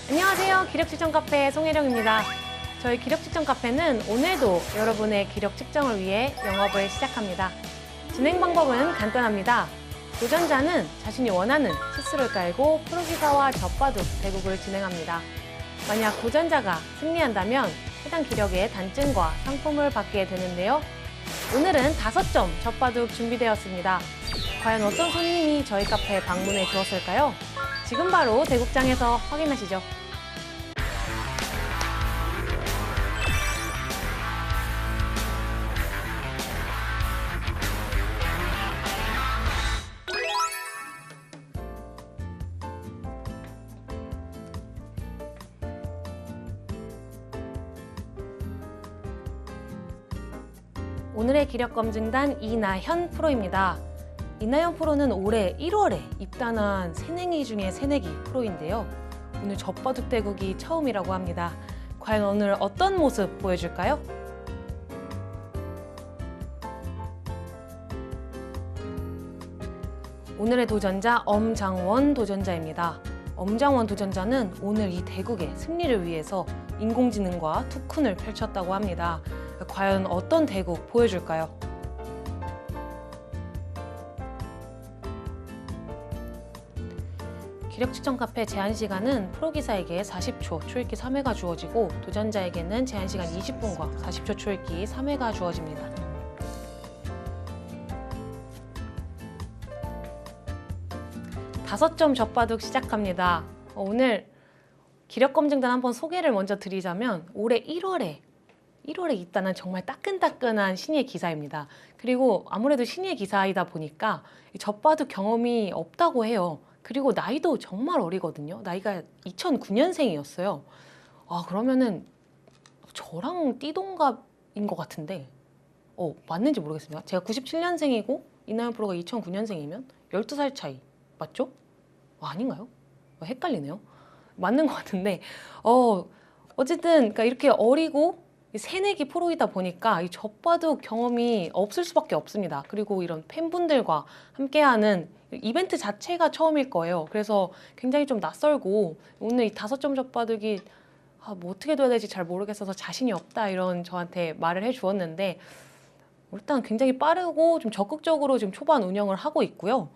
안녕하세요. 기력 측정 카페 송혜령입니다. 저희 기력 측정 카페는 오늘도 여러분의 기력 측정을 위해 영업을 시작합니다. 진행 방법은 간단합니다. 도전자는 자신이 원하는 치수를 깔고 프로기사와 젖바둑 대국을 진행합니다. 만약 도전자가 승리한다면 해당 기력의 단증과 상품을 받게 되는데요. 오늘은 5점 젖바둑 준비되었습니다. 과연 어떤 손님이 저희 카페에 방문해 주었을까요? 지금 바로 대국장에서 확인하시죠. 오늘의 기력검증단 이나현 프로입니다. 이나현 프로는 올해 1월에 입단한 새내기 중에 새내기 프로인데요. 오늘 젖바둑 대국이 처음이라고 합니다. 과연 오늘 어떤 모습 보여줄까요? 오늘의 도전자 엄장원 도전자입니다. 엄장원 도전자는 오늘 이 대국의 승리를 위해서 인공지능과 투쿤을 펼쳤다고 합니다. 과연 어떤 대국 보여줄까요? 기력 측정 카페 제한 시간은 프로기사에게 40초 초읽기 3회가 주어지고 도전자에게는 제한 시간 20분과 40초 초읽기 3회가 주어집니다. 다섯 점 젖바둑 시작합니다. 오늘 기력검증단 한번 소개를 먼저 드리자면 올해 1월에 입단한 정말 따끈따끈한 신예 기사입니다. 그리고 아무래도 신예 기사이다 보니까 젖바둑 경험이 없다고 해요. 그리고 나이도 정말 어리거든요. 나이가 2009년생이었어요. 그러면은 저랑 띠동갑인 것 같은데 맞는지 모르겠습니다. 제가 97년생이고 이나연 프로가 2009년생이면 12살 차이 맞죠? 아닌가요? 헷갈리네요. 맞는 것 같은데 어쨌든 그러니까 이렇게 어리고 새내기 프로이다 보니까 이 젖바둑 경험이 없을 수밖에 없습니다. 그리고 이런 팬분들과 함께하는 이벤트 자체가 처음일 거예요. 그래서 굉장히 좀 낯설고 오늘 이 5점 젖바둑이 뭐 어떻게 둬야 될지 잘 모르겠어서 자신이 없다 이런 저한테 말을 해주었는데 일단 굉장히 빠르고 좀 적극적으로 지금 초반 운영을 하고 있고요.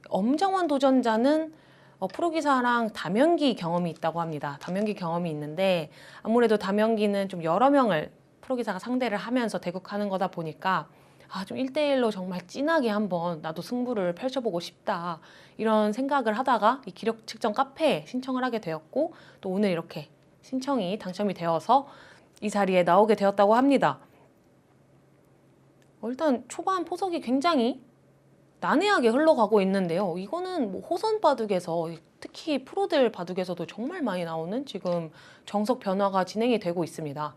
엄정원 도전자는 프로기사랑 다면기 경험이 있다고 합니다. 다면기 경험이 있는데 아무래도 다면기는 좀 여러 명을 프로기사가 상대를 하면서 대국하는 거다 보니까 좀 1대1로 정말 진하게 한번 나도 승부를 펼쳐보고 싶다 이런 생각을 하다가 이 기력 측정 카페에 신청을 하게 되었고 또 오늘 이렇게 신청이 당첨이 되어서 이 자리에 나오게 되었다고 합니다. 일단 초반 포석이 굉장히 난해하게 흘러가고 있는데요. 이거는 뭐 호선 바둑에서 특히 프로들 바둑에서도 정말 많이 나오는 지금 정석 변화가 진행이 되고 있습니다.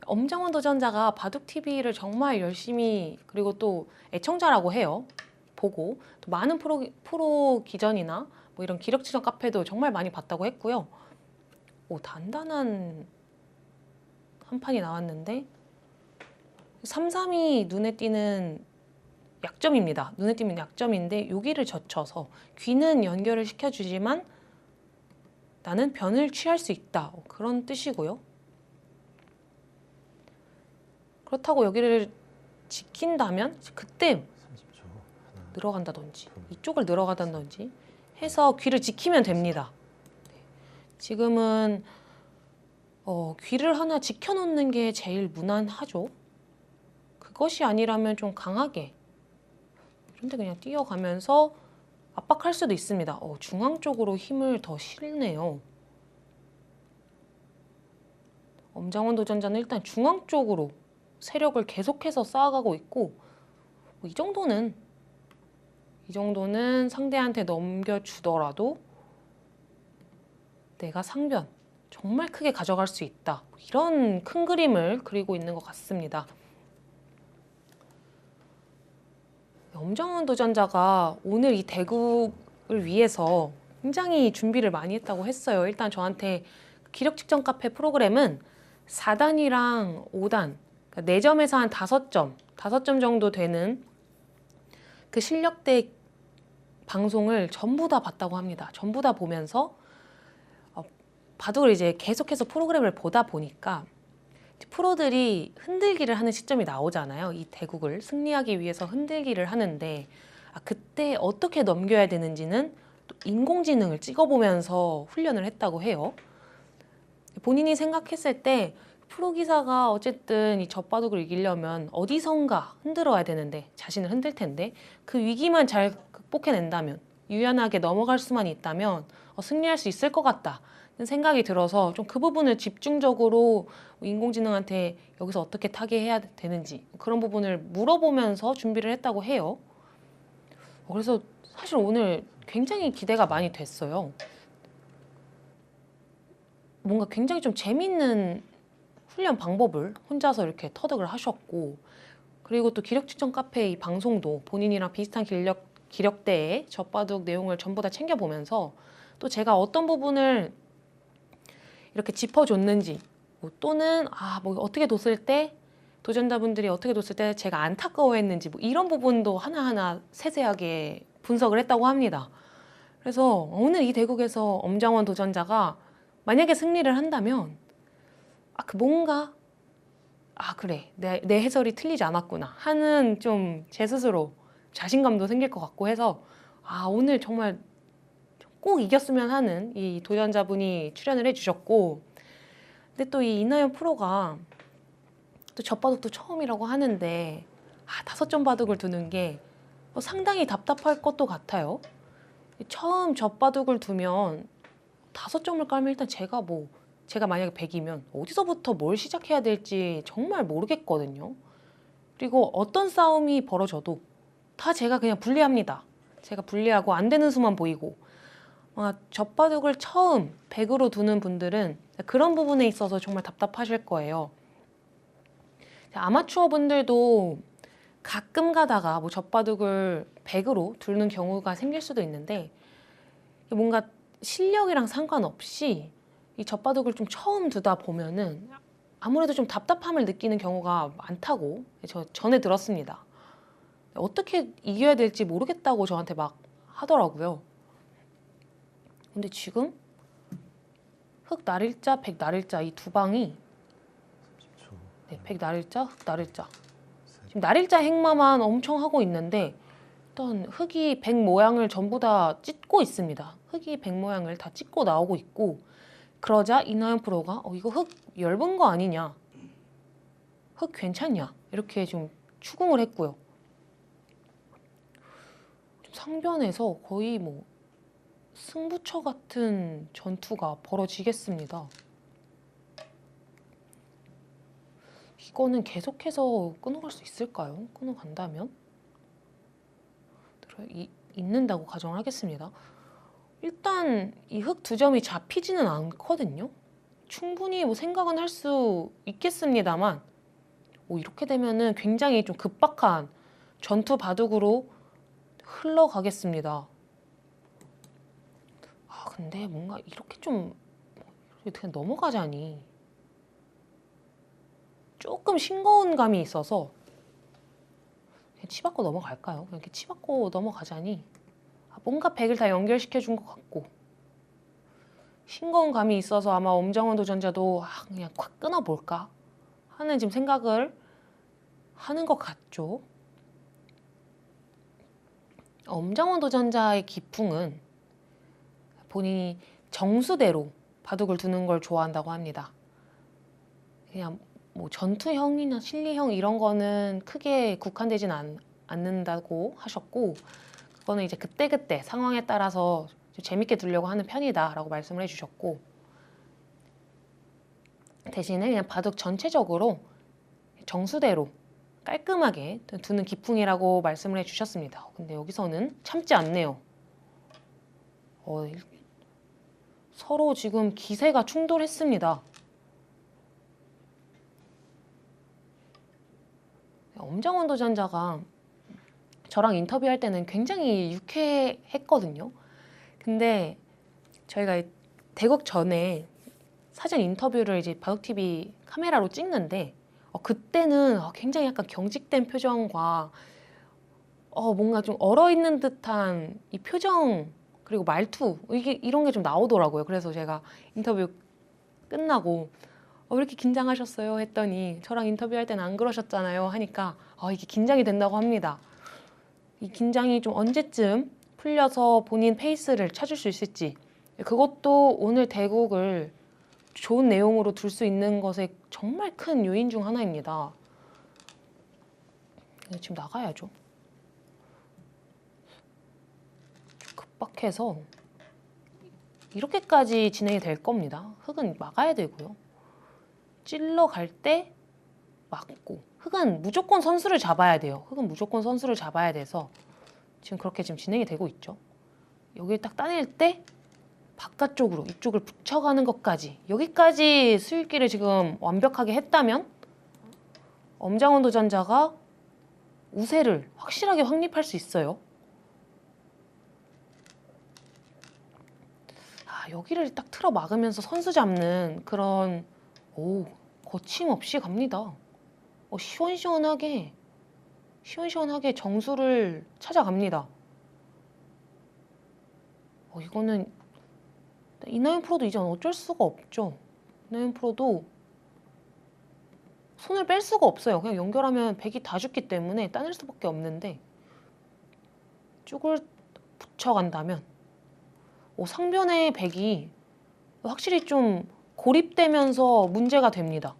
엄정원 도전자가 바둑TV를 정말 열심히 그리고 또 애청자라고 해요. 보고 또 많은 프로 기전이나 뭐 이런 기력 측정 카페도 정말 많이 봤다고 했고요. 단단한 한 판이 나왔는데 3-3이 눈에 띄는 약점입니다. 눈에 띄는 약점인데 여기를 젖혀서 귀는 연결을 시켜주지만 나는 변을 취할 수 있다. 그런 뜻이고요. 그렇다고 여기를 지킨다면 그때 늘어간다든지 이쪽을 늘어가다든지 해서 귀를 지키면 됩니다. 지금은 귀를 하나 지켜놓는 게 제일 무난하죠. 그것이 아니라면 좀 강하게 이런데 그냥 뛰어가면서 압박할 수도 있습니다. 중앙 쪽으로 힘을 더 실네요. 엄장원 도전자는 일단 중앙 쪽으로 세력을 계속해서 쌓아가고 있고 이 정도는 상대한테 넘겨주더라도 내가 상변 정말 크게 가져갈 수 있다. 이런 큰 그림을 그리고 있는 것 같습니다. 엄정원 도전자가 오늘 이 대국을 위해서 굉장히 준비를 많이 했다고 했어요. 일단 저한테 기력 측정 카페 프로그램은 4단이랑 5단, 그러니까 4점에서 한 5점 정도 되는 그 실력대 방송을 전부 다 봤다고 합니다. 전부 다 보면서 바둑을 이제 계속해서 프로그램을 보다 보니까 프로들이 흔들기를 하는 시점이 나오잖아요. 이 대국을 승리하기 위해서 흔들기를 하는데 그때 어떻게 넘겨야 되는지는 또 인공지능을 찍어보면서 훈련을 했다고 해요. 본인이 생각했을 때 프로 기사가 어쨌든 이 젖바둑을 이기려면 어디선가 흔들어야 되는데, 자신을 흔들 텐데, 그 위기만 잘 극복해낸다면, 유연하게 넘어갈 수만 있다면 승리할 수 있을 것 같다 생각이 들어서 좀 그 부분을 집중적으로 인공지능한테 여기서 어떻게 타개해야 되는지 그런 부분을 물어보면서 준비를 했다고 해요. 그래서 사실 오늘 굉장히 기대가 많이 됐어요. 뭔가 굉장히 좀 재밌는 훈련 방법을 혼자서 이렇게 터득을 하셨고, 그리고 또 기력 측정 카페 이 방송도 본인이랑 비슷한 기력대의 젖바둑 내용을 전부 다 챙겨보면서 또 제가 어떤 부분을 이렇게 짚어줬는지, 또는 뭐 어떻게 뒀을 때 도전자분들이 어떻게 뒀을 때 제가 안타까워했는지 이런 부분도 하나하나 세세하게 분석을 했다고 합니다. 그래서 오늘 이 대국에서 엄정원 도전자가 만약에 승리를 한다면 뭔가 그래 내 해설이 틀리지 않았구나 하는 좀 제 스스로 자신감도 생길 것 같고 해서 오늘 정말 꼭 이겼으면 하는 이 도전자분이 출연을 해주셨고, 근데 또 이 이나연 프로가 또 젖바둑도 처음이라고 하는데 5점 바둑을 두는 게 상당히 답답할 것도 같아요. 처음 젖바둑을 두면 5점을 깔면 일단 제가 만약에 100이면 어디서부터 뭘 시작해야 될지 정말 모르겠거든요. 그리고 어떤 싸움이 벌어져도 다 제가 그냥 불리합니다. 제가 불리하고 안 되는 수만 보이고, 젖바둑을 처음 100으로 두는 분들은 그런 부분에 있어서 정말 답답하실 거예요. 아마추어 분들도 가끔 가다가 젖바둑을 100으로 두는 경우가 생길 수도 있는데, 뭔가 실력이랑 상관없이 이 젖바둑을 좀 처음 두다 보면은 아무래도 좀 답답함을 느끼는 경우가 많다고 저 전에 들었습니다. 어떻게 이겨야 될지 모르겠다고 저한테 막 하더라고요. 근데 지금 흑 날일자, 백 날일자 이 두 방이 백 날일자, 흑 날일자, 지금 날일자 행마만 엄청 하고 있는데 일단 흑이 백 모양을 전부 다 찍고 있습니다. 흑이 백 모양을 다 찍고 나오고 있고, 그러자 이나연 프로가 이거 흑 얇은 거 아니냐, 흑 괜찮냐 이렇게 좀 추궁을 했고요. 상변에서 거의 승부처 같은 전투가 벌어지겠습니다. 이거는 계속해서 끊어갈 수 있을까요? 끊어간다면? 있는다고 가정을 하겠습니다. 일단 이 흑 2점이 잡히지는 않거든요. 충분히 생각은 할 수 있겠습니다만 이렇게 되면은 굉장히 좀 급박한 전투 바둑으로 흘러가겠습니다. 근데 뭔가 이렇게 좀 그냥 넘어가자니 조금 싱거운 감이 있어서 그냥 치받고 넘어갈까요? 이렇게 치받고 넘어가자니 뭔가 백을 다 연결시켜 준 것 같고, 싱거운 감이 있어서 아마 엄정원 도전자도 그냥 콱 끊어볼까 하는 지금 생각을 하는 것 같죠. 엄정원 도전자의 기풍은 본인이 정수대로 바둑을 두는 걸 좋아한다고 합니다. 그냥 전투형이나 실리형 이런 거는 크게 국한되진 않는다고 하셨고, 그거는 이제 그때그때 상황에 따라서 재밌게 두려고 하는 편이다 라고 말씀을 해주셨고, 대신에 그냥 바둑 전체적으로 정수대로 깔끔하게 두는 기풍이라고 말씀을 해주셨습니다. 근데 여기서는 참지 않네요. 서로 지금 기세가 충돌했습니다. 엄정원 도전자가 저랑 인터뷰할 때는 굉장히 유쾌했거든요. 근데 저희가 대국 전에 사전 인터뷰를 이제 바둑TV 카메라로 찍는데 그때는 굉장히 약간 경직된 표정과 뭔가 좀 얼어있는 듯한 이 표정, 그리고 말투, 이런 게 좀 나오더라고요. 그래서 제가 인터뷰 끝나고 왜 이렇게 긴장하셨어요? 했더니 저랑 인터뷰할 때는 안 그러셨잖아요 하니까 이게 긴장이 된다고 합니다. 이 긴장이 좀 언제쯤 풀려서 본인 페이스를 찾을 수 있을지, 그것도 오늘 대국을 좋은 내용으로 둘 수 있는 것에 정말 큰 요인 중 하나입니다. 지금 나가야죠. 급박해서 이렇게까지 진행이 될 겁니다. 흑은 막아야 되고요. 찔러 갈 때 막고, 흑은 무조건 선수를 잡아야 돼요. 흑은 무조건 선수를 잡아야 돼서 지금 그렇게 지금 진행이 되고 있죠. 여기를 딱 따낼 때 바깥쪽으로 이쪽을 붙여가는 것까지, 여기까지 수익기를 지금 완벽하게 했다면 엄장원 도전자가 우세를 확실하게 확립할 수 있어요. 여기를 딱 틀어 막으면서 선수 잡는 그런, 거침없이 갑니다. 시원시원하게 정수를 찾아갑니다. 이거는 이나연 프로도 이제 어쩔 수가 없죠. 이나연 프로도 손을 뺄 수가 없어요. 그냥 연결하면 백이 다 죽기 때문에 따낼 수밖에 없는데, 쭉을 붙여간다면 상변의 백이 확실히 좀 고립되면서 문제가 됩니다.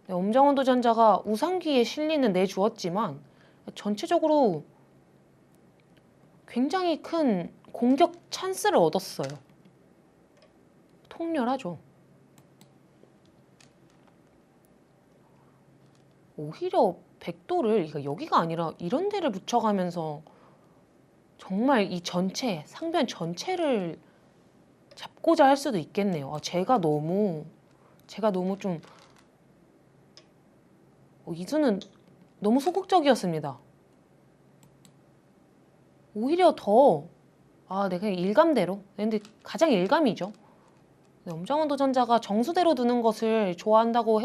엄장원 도전자가 우상기에 실리는 내주었지만 전체적으로 굉장히 큰 공격 찬스를 얻었어요. 통렬하죠. 오히려 백도를 여기가 아니라 이런 데를 붙여가면서 정말 이 전체, 상변 전체를 잡고자 할 수도 있겠네요. 제가 너무 좀 이수는 너무 소극적이었습니다. 오히려 더 그냥 일감대로. 근데 가장 일감이죠. 엄장원 도전자가 정수대로 두는 것을 좋아한다고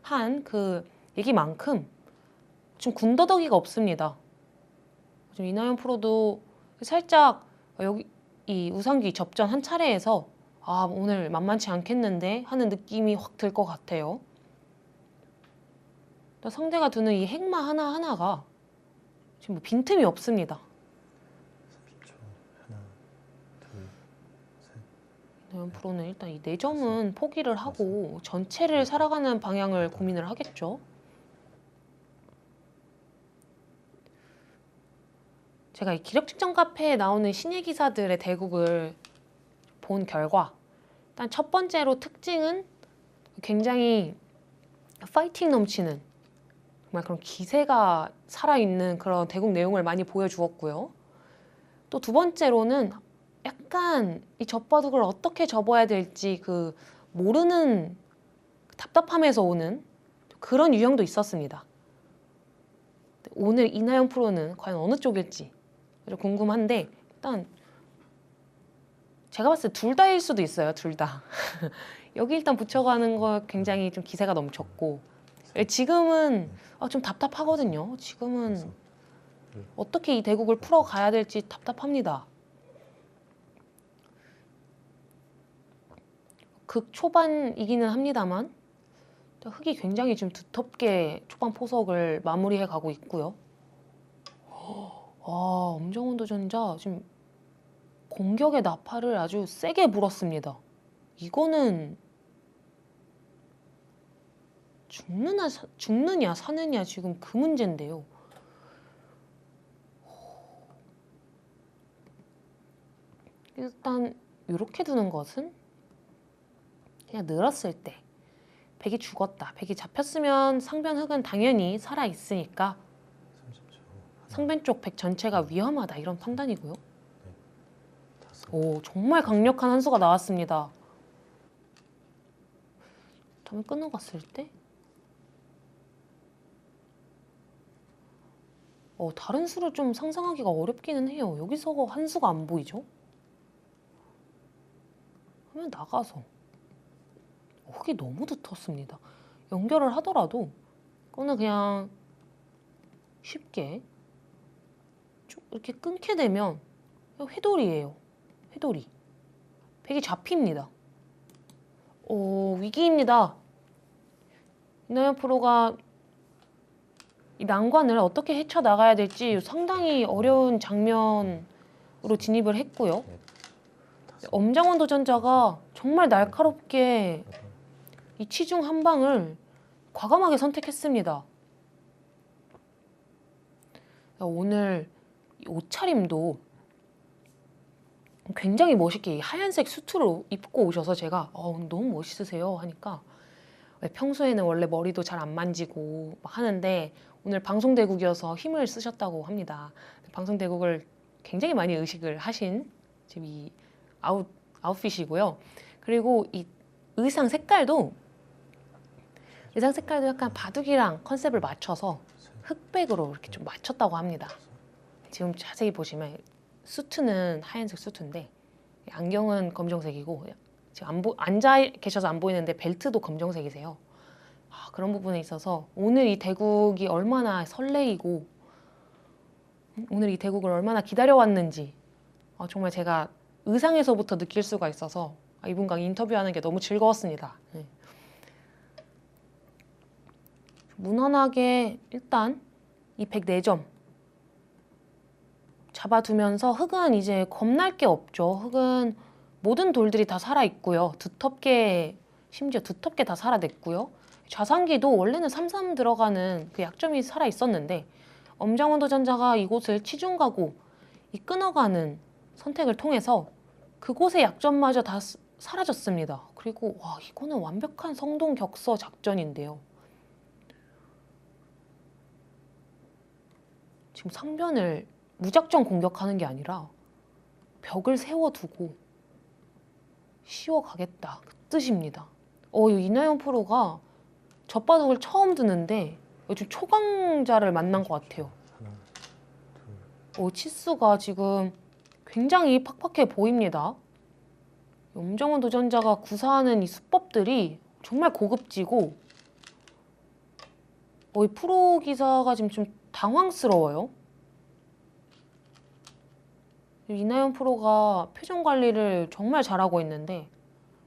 한 그 얘기만큼 지금 군더더기가 없습니다. 지금 이나연 프로도 살짝 여기 이 우상기 접전 한 차례에서 오늘 만만치 않겠는데 하는 느낌이 확 들 것 같아요. 상대가 두는 이 핵마 하나하나가 지금 빈틈이 없습니다. 30초. 하나, 둘, 셋. 이나연 프로는 일단 이 4점은 포기를 하고 전체를 살아가는 방향을 고민을 하겠죠. 제가 이 기력 측정 카페에 나오는 신예 기사들의 대국을 본 결과, 일단 첫 번째로 특징은 굉장히 파이팅 넘치는, 정말 그런 기세가 살아있는 그런 대국 내용을 많이 보여주었고요. 또 두 번째로는 약간 이 젖바둑을 어떻게 접어야 될지 모르는 답답함에서 오는 그런 유형도 있었습니다. 오늘 이나연 프로는 과연 어느 쪽일지 궁금한데, 일단 제가 봤을 때 둘 다일 수도 있어요. 둘 다. 여기 일단 붙여가는 거 굉장히 좀 기세가 넘쳤고, 지금은 좀 답답하거든요. 지금은 어떻게 이 대국을 풀어가야 될지 답답합니다. 극 초반이기는 합니다만 흑이 굉장히 좀 두텁게 초반 포석을 마무리해 가고 있고요. 엄정원 도전자 지금 공격의 나팔을 아주 세게 불었습니다. 이거는 죽느냐 사느냐 지금 그 문제인데요. 일단 이렇게 두는 것은 그냥 늘었을 때 백이 죽었다, 백이 잡혔으면 상변 흑은 당연히 살아있으니까 30초. 상변 쪽 백 전체가 위험하다, 이런 판단이고요. 다섯. 정말 강력한 한 수가 나왔습니다. 점을 끊어갔을 때 다른 수를 좀 상상하기가 어렵기는 해요. 여기서 한 수가 안 보이죠? 하면 나가서 흑이 너무 두텁습니다. 연결을 하더라도 그거는 그냥 쉽게 쭉 이렇게 끊게 되면 회돌이에요. 회돌이. 백이 잡힙니다. 위기입니다. 이나연 프로가 이 난관을 어떻게 헤쳐나가야 될지 상당히 어려운 장면으로 진입을 했고요. 엄장원 도전자가 정말 날카롭게 여덟, 이 치중 한 방을 과감하게 선택했습니다. 오늘 이 옷차림도 굉장히 멋있게 이 하얀색 수트를 입고 오셔서 제가 너무 멋있으세요 하니까 왜 평소에는 원래 머리도 잘 안 만지고 막 하는데 오늘 방송대국이어서 힘을 쓰셨다고 합니다. 방송대국을 굉장히 많이 의식을 하신 지금 이 아웃핏이고요. 그리고 이 의상 색깔도 약간 바둑이랑 컨셉을 맞춰서 흑백으로 이렇게 좀 맞췄다고 합니다. 지금 자세히 보시면 수트는 하얀색 수트인데 안경은 검정색이고 지금 앉아 계셔서 안 보이는데 벨트도 검정색이세요. 그런 부분에 있어서 오늘 이 대국이 얼마나 설레이고 오늘 이 대국을 얼마나 기다려왔는지 정말 제가 의상에서부터 느낄 수가 있어서 이분과 인터뷰하는 게 너무 즐거웠습니다. 네. 무난하게 일단 이 104점 잡아두면서 흙은 이제 겁날 게 없죠. 흙은 모든 돌들이 다 살아있고요. 심지어 두텁게 다 살아냈고요. 좌상기도 원래는 3-3 들어가는 그 약점이 살아있었는데 엄장원 도전자가 이곳을 치중가고 이 끊어가는 선택을 통해서 그곳의 약점마저 다 사라졌습니다. 그리고 이거는 완벽한 성동격서 작전인데요. 지금 상변을 무작정 공격하는 게 아니라 벽을 세워두고 씌워가겠다 그 뜻입니다. 이나연 프로가 젖바둑을 처음 드는데 요즘 초강자를 만난 것 같아요. 하나, 치수가 지금 굉장히 팍팍해 보입니다. 엄정원 도전자가 구사하는 이 수법들이 정말 고급지고 이 프로 기사가 지금 좀 당황스러워요. 이나연 프로가 표정 관리를 정말 잘하고 있는데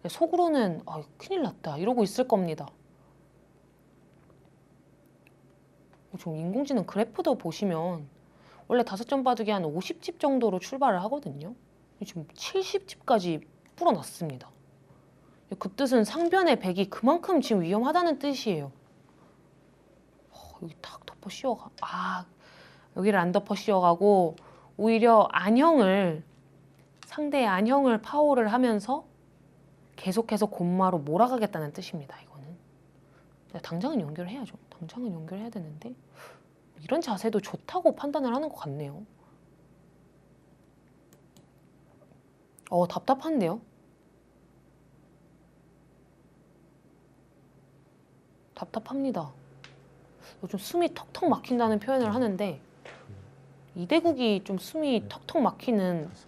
속으로는 큰일 났다 이러고 있을 겁니다. 지금 인공지능 그래프도 보시면 원래 5점 바둑이 한 50집 정도로 출발을 하거든요. 지금 70집까지 불어났습니다. 그 뜻은 상변의 백이 그만큼 지금 위험하다는 뜻이에요. 여기 탁 덮어 씌워가. 여기를 안 덮어 씌워가고 오히려 상대의 안형을 파워를 하면서 계속해서 곤마로 몰아가겠다는 뜻입니다. 이거는 당장은 연결해야죠. 당장은 연결해야 되는데 이런 자세도 좋다고 판단을 하는 것 같네요. 답답한데요? 답답합니다. 좀 숨이 턱턱 막힌다는 표현을 하는데 이대국이 좀 숨이 턱턱 막히는 다섯,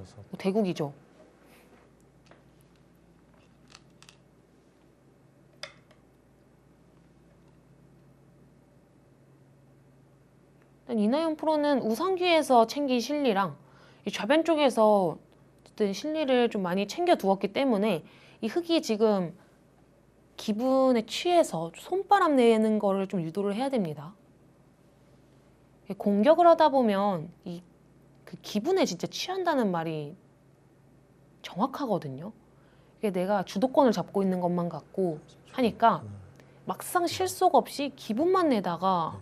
여섯, 대국이죠. 이나연 프로는 우상기에서 챙긴 실리랑 이 좌변 쪽에서 어쨌든 실리를 좀 많이 챙겨 두었기 때문에 이 흙이 지금 기분에 취해서 손바람 내는 거를 좀 유도를 해야 됩니다. 공격을 하다 보면 그 기분에 진짜 취한다는 말이 정확하거든요. 이게 내가 주도권을 잡고 있는 것만 같고 하니까 하나, 막상 실속 없이 기분만 내다가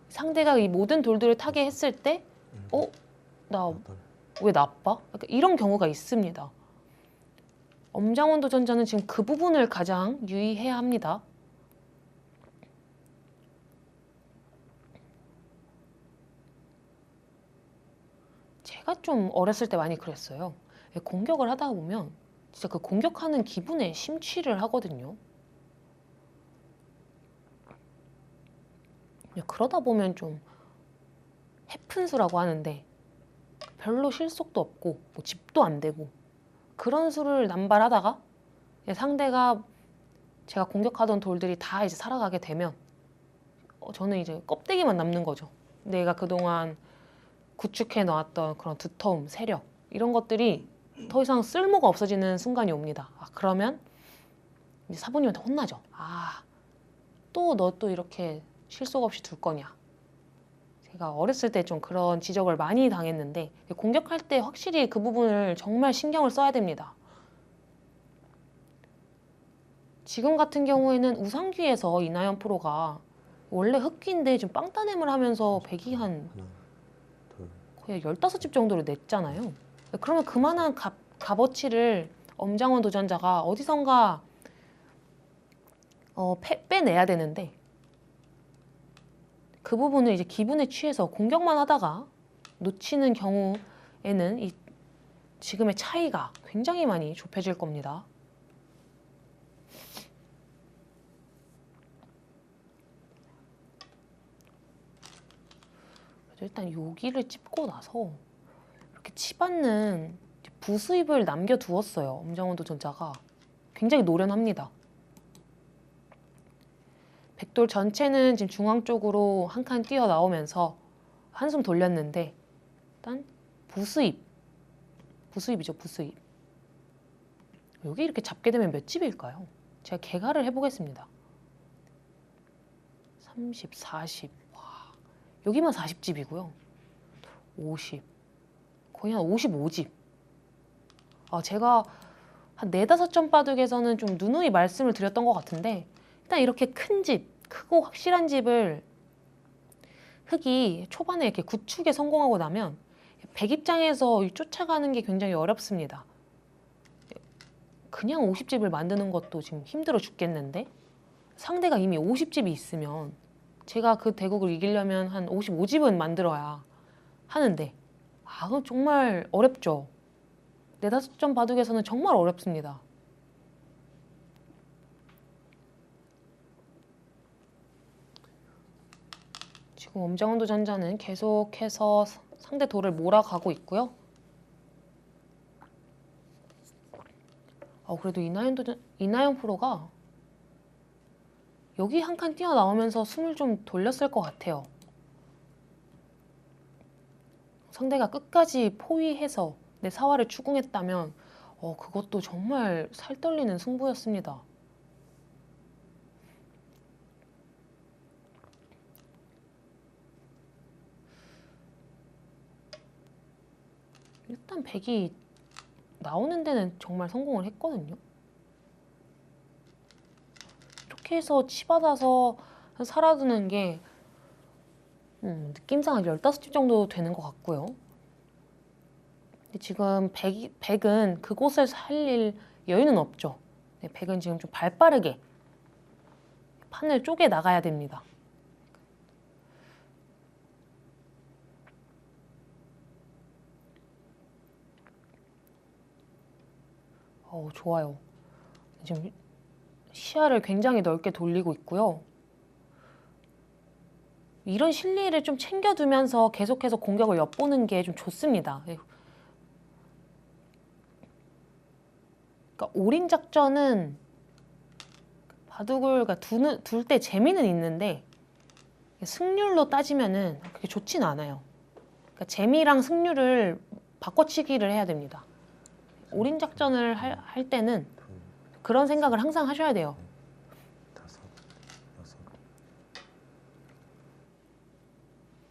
상대가 이 모든 돌들을 타게 했을 때 나 여덟, 왜 나빠? 약간 이런 경우가 있습니다. 엄장원 도전자는 지금 그 부분을 가장 유의해야 합니다. 제가 좀 어렸을 때 많이 그랬어요. 공격을 하다 보면 진짜 그 공격하는 기분에 심취를 하거든요. 그러다 보면 좀 해픈수라고 하는데 별로 실속도 없고 뭐 집도 안 되고 그런 수를 남발하다가 상대가 제가 공격하던 돌들이 다 이제 살아가게 되면 저는 이제 껍데기만 남는 거죠. 내가 그동안 구축해 놓았던 그런 두터움, 세력 이런 것들이 더 이상 쓸모가 없어지는 순간이 옵니다. 그러면 이제 사부님한테 혼나죠. 아, 또 너 또 이렇게 실속 없이 둘 거냐. 제가 어렸을 때 좀 그런 지적을 많이 당했는데 공격할 때 확실히 그 부분을 정말 신경을 써야 됩니다. 지금 같은 경우에는 우상귀에서 이나연 프로가 원래 흑귀인데 좀 빵따냄을 하면서 백이 한 하나, 둘, 거의 15집 정도를 냈잖아요. 그러면 그만한 값어치를 엄장원 도전자가 어디선가 빼내야 되는데 그 부분을 이제 기분에 취해서 공격만 하다가 놓치는 경우에는 이 지금의 차이가 굉장히 많이 좁혀질 겁니다. 그래서 일단 여기를 찝고 나서 이렇게 치받는 부수입을 남겨두었어요. 엄장원 도전자가 굉장히 노련합니다. 백돌 전체는 지금 중앙 쪽으로 한 칸 뛰어나오면서 한숨 돌렸는데 일단 부수입이죠. 부수입. 여기 이렇게 잡게 되면 몇 집일까요? 제가 계산을 해보겠습니다. 30, 40. 와, 여기만 40집이고요. 50. 거의 한 55집. 아, 제가 한 4, 5점 바둑에서는 좀 누누이 말씀을 드렸던 것 같은데 일단 이렇게 큰 집, 크고 확실한 집을 흑이 초반에 이렇게 구축에 성공하고 나면 백 입장에서 쫓아가는 게 굉장히 어렵습니다. 그냥 50집을 만드는 것도 지금 힘들어 죽겠는데 상대가 이미 50집이 있으면 제가 그 대국을 이기려면 한 55집은 만들어야 하는데 그건 정말 어렵죠. 4, 5점 바둑에서는 정말 어렵습니다. 지금 엄장원 도전자는 계속해서 상대 돌을 몰아가고 있고요. 그래도 이나연 프로가 여기 한 칸 뛰어나오면서 숨을 좀 돌렸을 것 같아요. 상대가 끝까지 포위해서 내 사활을 추궁했다면 그것도 정말 살떨리는 승부였습니다. 일단 백이 나오는 데는 정말 성공을 했거든요. 이렇게 해서 치받아서 살아두는 게 느낌상 한 15집 정도 되는 것 같고요. 근데 지금 백은 그곳을 살릴 여유는 없죠. 백은 지금 좀 발빠르게 판을 쪼개 나가야 됩니다. 좋아요. 지금 시야를 굉장히 넓게 돌리고 있고요. 이런 실리를 좀 챙겨두면서 계속해서 공격을 엿보는 게 좀 좋습니다. 그러니까 올인 작전은 바둑을 둘 때 재미는 있는데 승률로 따지면은 그렇게 좋진 않아요. 그러니까 재미랑 승률을 바꿔치기를 해야 됩니다. 올인 작전을 할 때는 그런 생각을 항상 하셔야 돼요.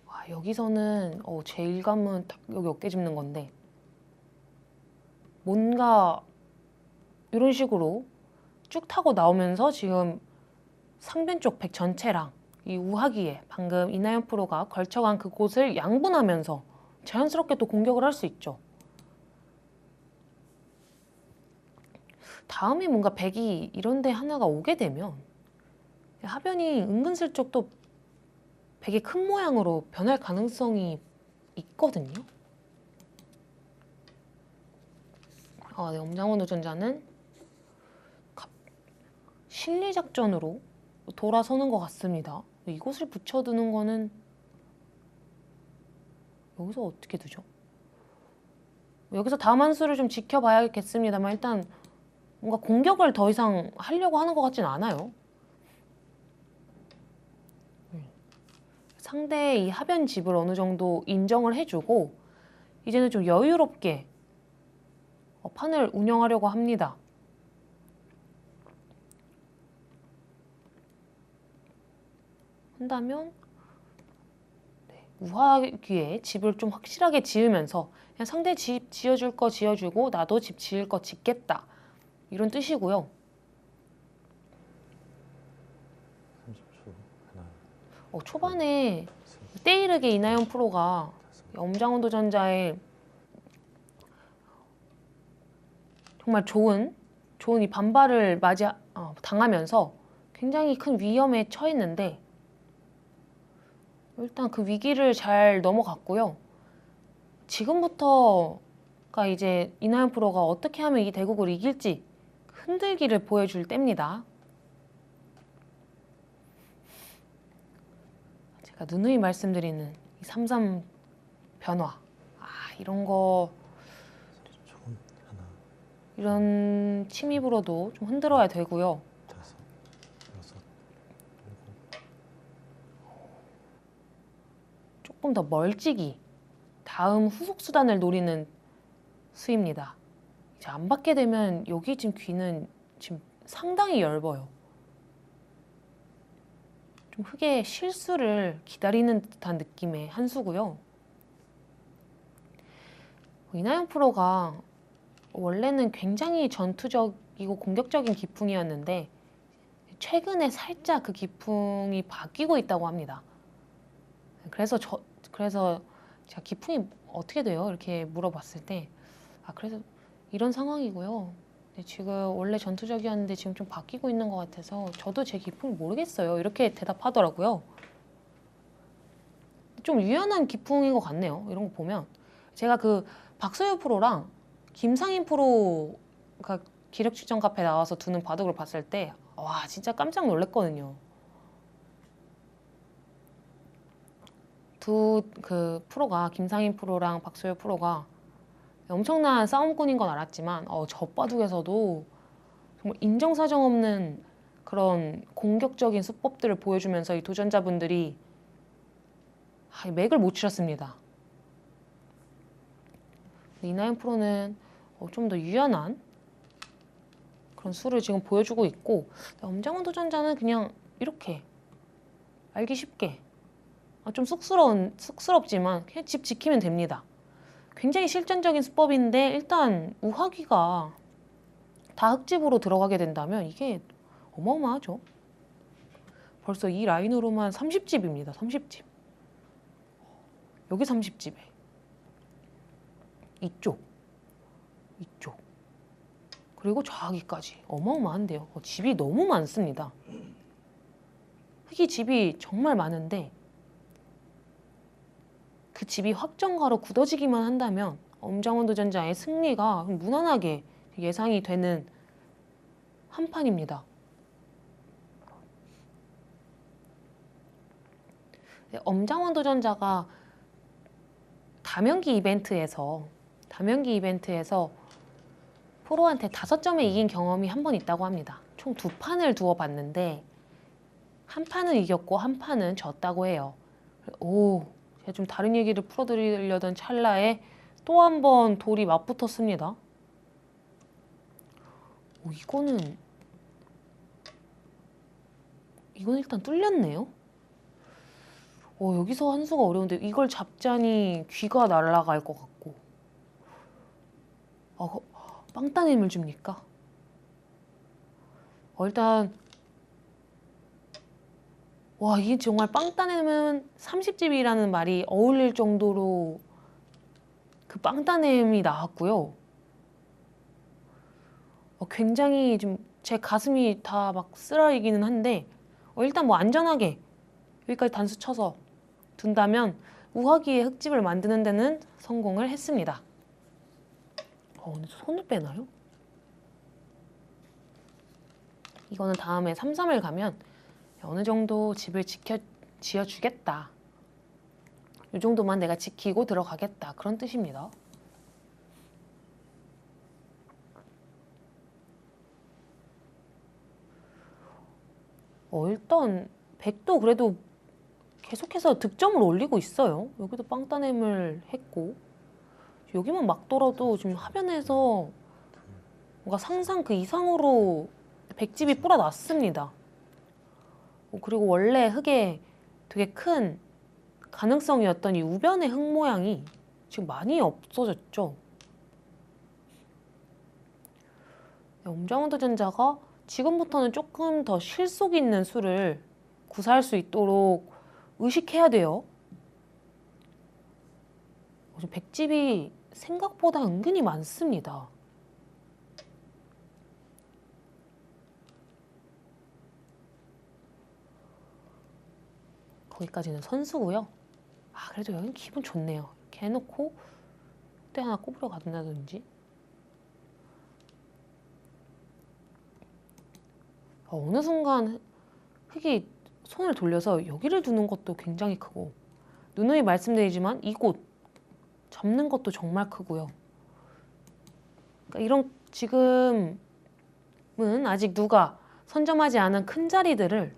5, 6. 여기서는 제 일감은 딱 여기 어깨 짚는 건데 뭔가 이런 식으로 쭉 타고 나오면서 지금 상변 쪽 백 전체랑 이 우하기에 방금 이나연 프로가 걸쳐간 그곳을 양분하면서 자연스럽게 또 공격을 할 수 있죠. 다음에 뭔가 백이 이런 데 하나가 오게 되면 하변이 은근슬쩍 또 백의 큰 모양으로 변할 가능성이 있거든요. 네, 엄장원 도전자는 실리작전으로 돌아서는 것 같습니다. 이곳을 붙여두는 거는 여기서 어떻게 두죠? 여기서 다음 한 수를 좀 지켜봐야겠습니다만 일단 뭔가 공격을 더 이상 하려고 하는 것 같진 않아요. 상대의 이 하변 집을 어느 정도 인정을 해주고 이제는 좀 여유롭게 판을 운영하려고 합니다. 한다면 우하기에 집을 좀 확실하게 지으면서 그냥 상대 집 지어줄 거 지어주고 나도 집 지을 거 짓겠다 이런 뜻이고요. 30초. 하나, 초반에 셋, 때이르게 이나영 프로가 다섯. 엄장원 도전자의 정말 좋은 이 반발을 당하면서 굉장히 큰 위험에 처했는데 일단 그 위기를 잘 넘어갔고요. 지금부터가 이제 이나영 프로가 어떻게 하면 이 대국을 이길지 흔들기를 보여줄 때입니다. 제가 누누이 말씀드리는 이 3-3 변화. 이런 거 조금. 하나, 이런 침입으로도 좀 흔들어야 되고요. 다섯, 여섯, 일곱. 조금 더 멀찍이 다음 후속 수단을 노리는 수입니다. 이제 안 받게 되면 여기 지금 귀는 지금 상당히 얇아요. 좀 흙의 실수를 기다리는 듯한 느낌의 한 수고요. 이나영 프로가 원래는 굉장히 전투적이고 공격적인 기풍이었는데 최근에 살짝 그 기풍이 바뀌고 있다고 합니다. 그래서 제가 기풍이 어떻게 돼요? 이렇게 물어봤을 때 그래서 이런 상황이고요. 지금 원래 전투적이었는데 지금 좀 바뀌고 있는 것 같아서 저도 제 기풍을 모르겠어요. 이렇게 대답하더라고요. 좀 유연한 기풍인 것 같네요. 이런 거 보면 제가 그 박소유 프로랑 김상인 프로가 기력 측정 카페 나와서 두는 바둑을 봤을 때 와 진짜 깜짝 놀랐거든요. 두 그 프로가 김상인 프로랑 박소유 프로가 엄청난 싸움꾼인 건 알았지만 저 바둑에서도 정말 인정사정 없는 그런 공격적인 수법들을 보여주면서 이 도전자분들이 맥을 못 추렸습니다. 이나영 프로는 좀 더 유연한 그런 수를 지금 보여주고 있고 엄장원 도전자는 그냥 이렇게 알기 쉽게 좀 쑥스럽지만 그냥 집 지키면 됩니다. 굉장히 실전적인 수법인데 일단 우하기가 다 흙집으로 들어가게 된다면 이게 어마어마하죠. 벌써 이 라인으로만 30집입니다. 30집. 여기 30집에 이쪽 그리고 저기까지 어마어마한데요. 집이 너무 많습니다. 흙이 집이 정말 많은데 그 집이 확정가로 굳어지기만 한다면 엄장원 도전자의 승리가 무난하게 예상이 되는 한 판입니다. 엄장원 도전자가 다명기 이벤트에서 프로한테 5점에 이긴 경험이 한 번 있다고 합니다. 총 2판을 두어 봤는데 한 판은 이겼고 한 판은 졌다고 해요. 제가 좀 다른 얘기를 풀어드리려던 찰나에 또 한 번 돌이 맞붙었습니다. 이거는 일단 뚫렸네요. 여기서 한 수가 어려운데 이걸 잡자니 귀가 날아갈 것 같고 빵 따님을 줍니까? 일단 이게 정말 빵 따nem은 30집이라는 말이 어울릴 정도로 그 빵 따nem이 나왔고요. 굉장히 좀 제 가슴이 다 막 쓰라리기는 한데 일단 안전하게 여기까지 단수 쳐서 둔다면 우하기의 흙집을 만드는 데는 성공을 했습니다. 근데 손을 빼나요? 이거는 다음에 3-3을 가면 어느 정도 집을 지어주겠다. 이 정도만 내가 지키고 들어가겠다. 그런 뜻입니다. 일단 백도 그래도 계속해서 득점을 올리고 있어요. 여기도 빵 따냄을 했고 여기만 막 돌아도 지금 하변에서 뭔가 상상 그 이상으로 백집이 뿌려놨습니다. 그리고 원래 흙에 되게 큰 가능성이었던 이 우변의 흙 모양이 지금 많이 없어졌죠. 엄정화도전자가 지금부터는 조금 더 실속 있는 수를 구사할 수 있도록 의식해야 돼요. 백집이 생각보다 은근히 많습니다. 거기까지는 선수고요. 아, 그래도 여긴 기분 좋네요. 이렇게 해놓고 때 하나 꼬부려 간다든지. 어느 순간 흙이 손을 돌려서 여기를 두는 것도 굉장히 크고, 누누이 말씀드리지만 이곳 잡는 것도 정말 크고요. 그러니까 이런 지금은 아직 누가 선점하지 않은 큰 자리들을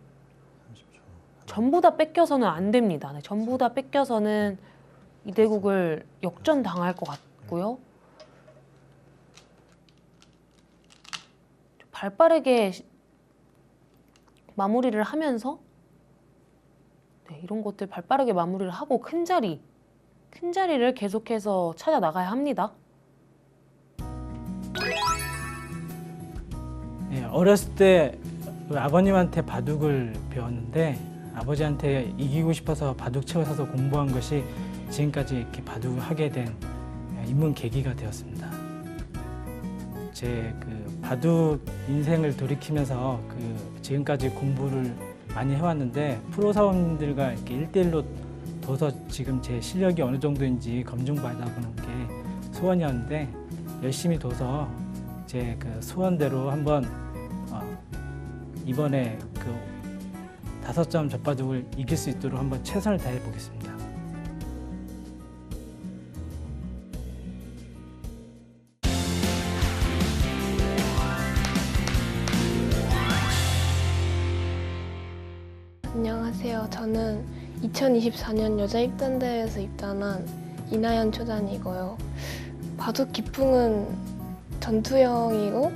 30초. 전부 다 뺏겨서는 안 됩니다. 네, 전부 다 뺏겨서는 이 대국을 역전당할 것 같고요. 발빠르게 마무리를 하면서 이런 것들 발빠르게 마무리를 하고 큰 자리를 계속해서 찾아 나가야 합니다. 예, 어렸을 때 아버님한테 바둑을 배웠는데 아버지한테 이기고 싶어서 바둑책을 사서 공부한 것이 지금까지 이렇게 바둑을 하게 된 입문 계기가 되었습니다. 제 그 바둑 인생을 돌이키면서 그 지금까지 공부를 많이 해왔는데 프로 사원님들과 이렇게 1대1로 둬서 지금 제 실력이 어느 정도인지 검증받아보는 게 소원이었는데 열심히 둬서 제 그 소원대로 한번 이번에 그 5점 젖바둑을 이길 수 있도록 한번 최선을 다해 보겠습니다. 안녕하세요. 저는 2024년 여자 입단대회에서 입단한 이나연 초단이고요. 바둑 기풍은 전투형이고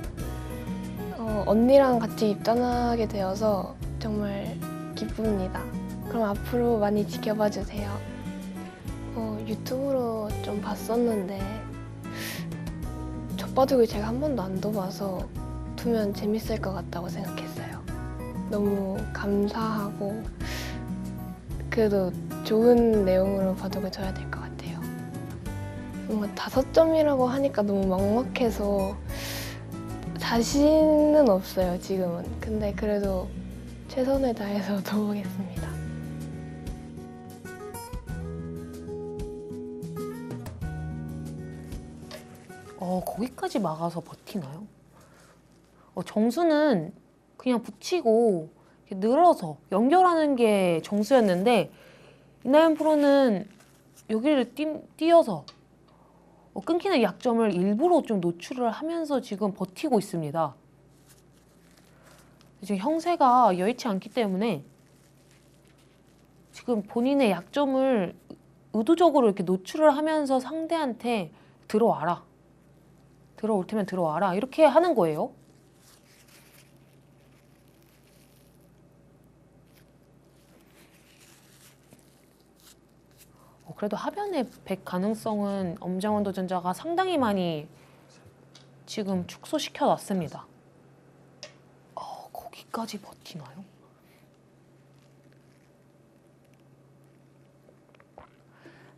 언니랑 같이 입단하게 되어서 정말 기쁩니다. 그럼 앞으로 많이 지켜봐 주세요. 유튜브로 좀 봤었는데 젖바둑을 제가 한 번도 안 둬봐서 두면 재밌을 것 같다고 생각했어요. 너무 감사하고 그래도 좋은 내용으로 바둑을 둬야 될 것 같아요. 뭔가 5점이라고 하니까 너무 막막해서 자신은 없어요, 지금은. 근데 그래도 최선을 다해서 둬보겠습니다. 거기까지 막아서 버티나요? 정수는 그냥 붙이고 이렇게 늘어서 연결하는 게 정수였는데 이나연 프로는 여기를 띄어서 끊기는 약점을 일부러 좀 노출을 하면서 지금 버티고 있습니다. 지금 형세가 여의치 않기 때문에 지금 본인의 약점을 의도적으로 이렇게 노출을 하면서 상대한테 들어와라. 들어올 테면 들어와라. 이렇게 하는 거예요. 그래도 하변의 100 가능성은 엄정원 도전자가 상당히 많이 지금 축소시켜 놨습니다. 거기까지 버티나요?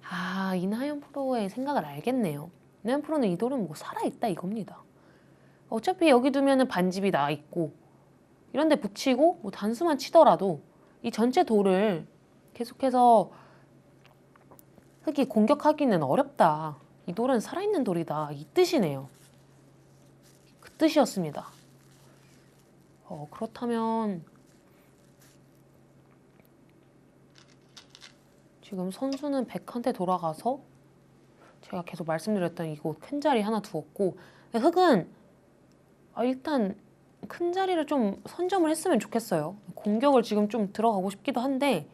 아, 이나연 프로의 생각을 알겠네요. 이나연 프로는 이 돌은 뭐 살아있다 이겁니다. 어차피 여기 두면은 반집이 나 있고 이런 데 붙이고 뭐 단수만 치더라도 이 전체 돌을 계속해서 흙이 공격하기는 어렵다. 이 돌은 살아있는 돌이다. 이 뜻이네요. 그 뜻이었습니다. 그렇다면 지금 선수는 100한테 돌아가서 제가 계속 말씀드렸던 이곳 큰 자리 하나 두었고 흙은 일단 큰 자리를 좀 선점을 했으면 좋겠어요. 공격을 지금 좀 들어가고 싶기도 한데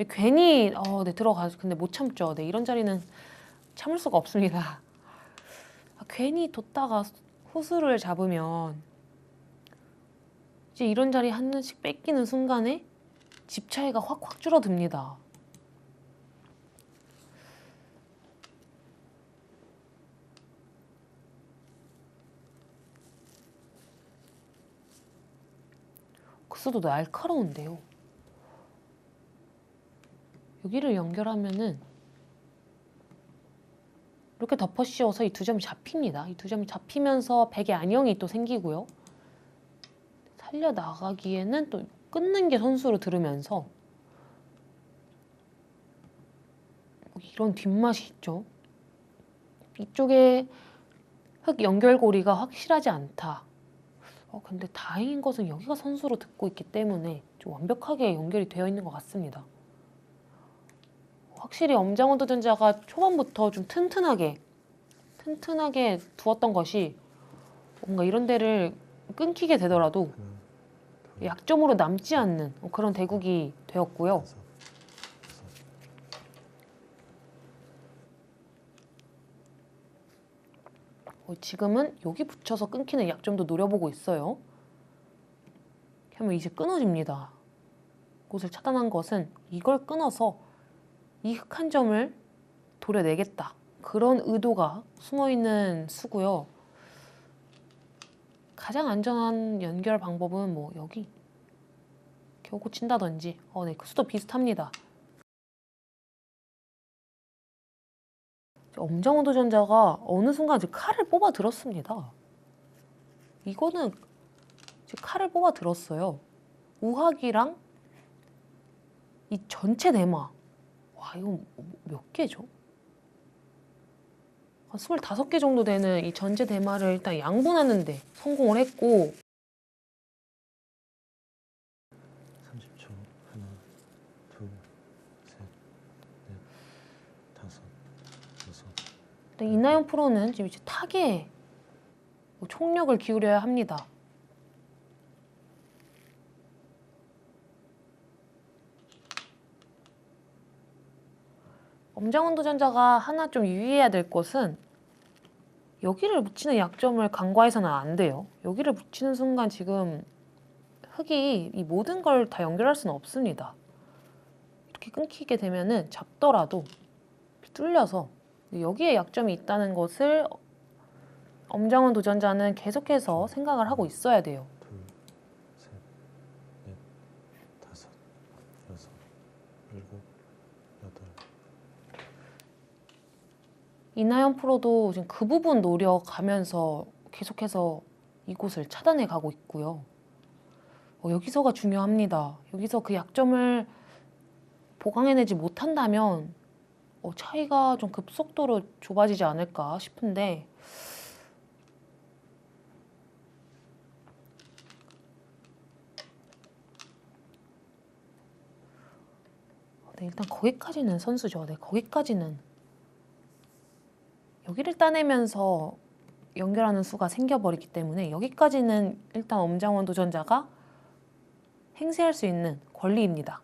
괜히 네, 근데 못 참죠. 네, 이런 자리는 참을 수가 없습니다. 괜히 뒀다가 후수를 잡으면 이제 이런 자리 하나씩 뺏기는 순간에 집 차이가 확 줄어듭니다. 글쎄도 날카로운데요. 여기를 연결하면은 이렇게 덮어 씌워서 이 두 점이 잡힙니다. 이 두 점이 잡히면서 백의 안형이 또 생기고요. 살려나가기에는 또 끊는 게 선수로 들으면서 이런 뒷맛이 있죠. 이쪽에 흙 연결고리가 확실하지 않다. 근데 다행인 것은 여기가 선수로 듣고 있기 때문에 좀 완벽하게 연결이 되어 있는 것 같습니다. 확실히 엄장원 도전자가 초반부터 좀 튼튼하게 두었던 것이 뭔가 이런 데를 끊기게 되더라도 약점으로 남지 않는 그런 대국이 되었고요. 다섯, 여섯, 지금은 여기 붙여서 끊기는 약점도 노려보고 있어요. 이렇게 하면 이제 끊어집니다. 곳을 차단한 것은 이걸 끊어서 이 흙 한 점을 도려내겠다. 그런 의도가 숨어있는 수고요. 가장 안전한 연결 방법은 뭐 여기 겨우 고친다든지 네, 그 수도 비슷합니다. 엄정원 도전자가 어느 순간 지금 칼을 뽑아 들었습니다. 이거는 지금 칼을 뽑아 들었어요. 우학이랑 이 전체 대마. 와, 이거 몇 개죠? 한 25개 정도 되는 이 전체 대마를 일단 양분하는데 성공을 했고 30초. 하나, 둘, 셋, 넷, 다섯, 여섯. 일단 이나연 프로는 지금 이제 타겟에 총력을 기울여야 합니다. 엄장원 도전자가 하나 좀 유의해야 될 것은 여기를 붙이는 약점을 간과해서는 안 돼요. 여기를 붙이는 순간 지금 흙이 이 모든 걸 다 연결할 수는 없습니다. 이렇게 끊기게 되면은 잡더라도 뚫려서 여기에 약점이 있다는 것을 엄장원 도전자는 계속해서 생각을 하고 있어야 돼요. 둘, 셋, 넷, 다섯, 여섯, 일곱, 여덟. 이나연 프로도 지금 그 부분 노려가면서 계속해서 이곳을 차단해 가고 있고요. 여기서가 중요합니다. 여기서 그 약점을 보강해내지 못한다면 차이가 좀 급속도로 좁아지지 않을까 싶은데 네, 일단 거기까지는 선수죠. 네, 거기까지는 여기를 따내면서 연결하는 수가 생겨버리기 때문에 여기까지는 일단 엄장원 도전자가 행세할 수 있는 권리입니다.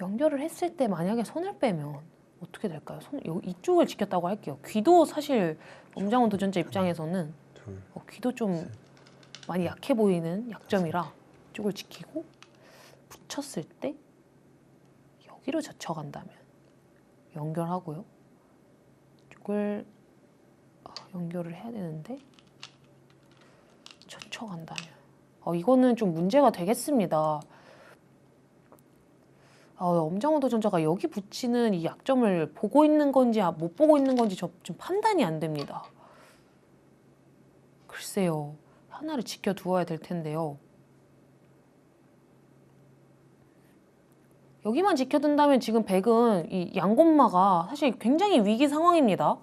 연결을 했을 때 만약에 손을 빼면 어떻게 될까요? 이쪽을 지켰다고 할게요. 귀도 사실 엄장원 도전자 입장에서는 둘, 귀도 좀 셋, 많이 약해 보이는 약점이라 이쪽을 지키고 붙였을 때 여기로 젖혀간다면 연결하고요. 이쪽을 연결을 해야 되는데 젖혀간다면 이거는 좀 문제가 되겠습니다. 엄장원 도전자가 여기 붙이는 이 약점을 보고 있는 건지 못 보고 있는 건지 좀 판단이 안 됩니다. 글쎄요. 하나를 지켜두어야 될 텐데요. 여기만 지켜둔다면 지금 백은 이 양곤마가 사실 굉장히 위기 상황입니다.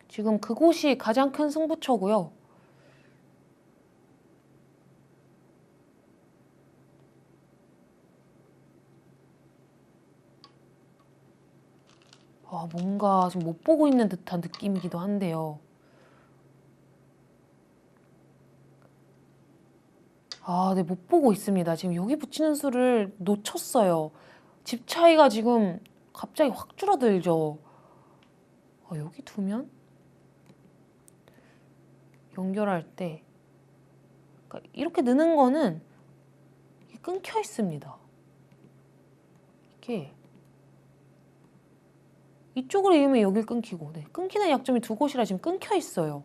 지금 그곳이 가장 큰 승부처고요. 뭔가 지금 못 보고 있는 듯한 느낌이기도 한데요. 네, 못 보고 있습니다. 지금 여기 붙이는 수를 놓쳤어요. 집 차이가 지금 갑자기 확 줄어들죠. 여기 두면 연결할 때 그러니까 이렇게 느는 거는 이게 끊겨 있습니다. 이게 이쪽으로 이으면 여길 끊기고, 네, 끊기는 약점이 두 곳이라 지금 끊겨 있어요.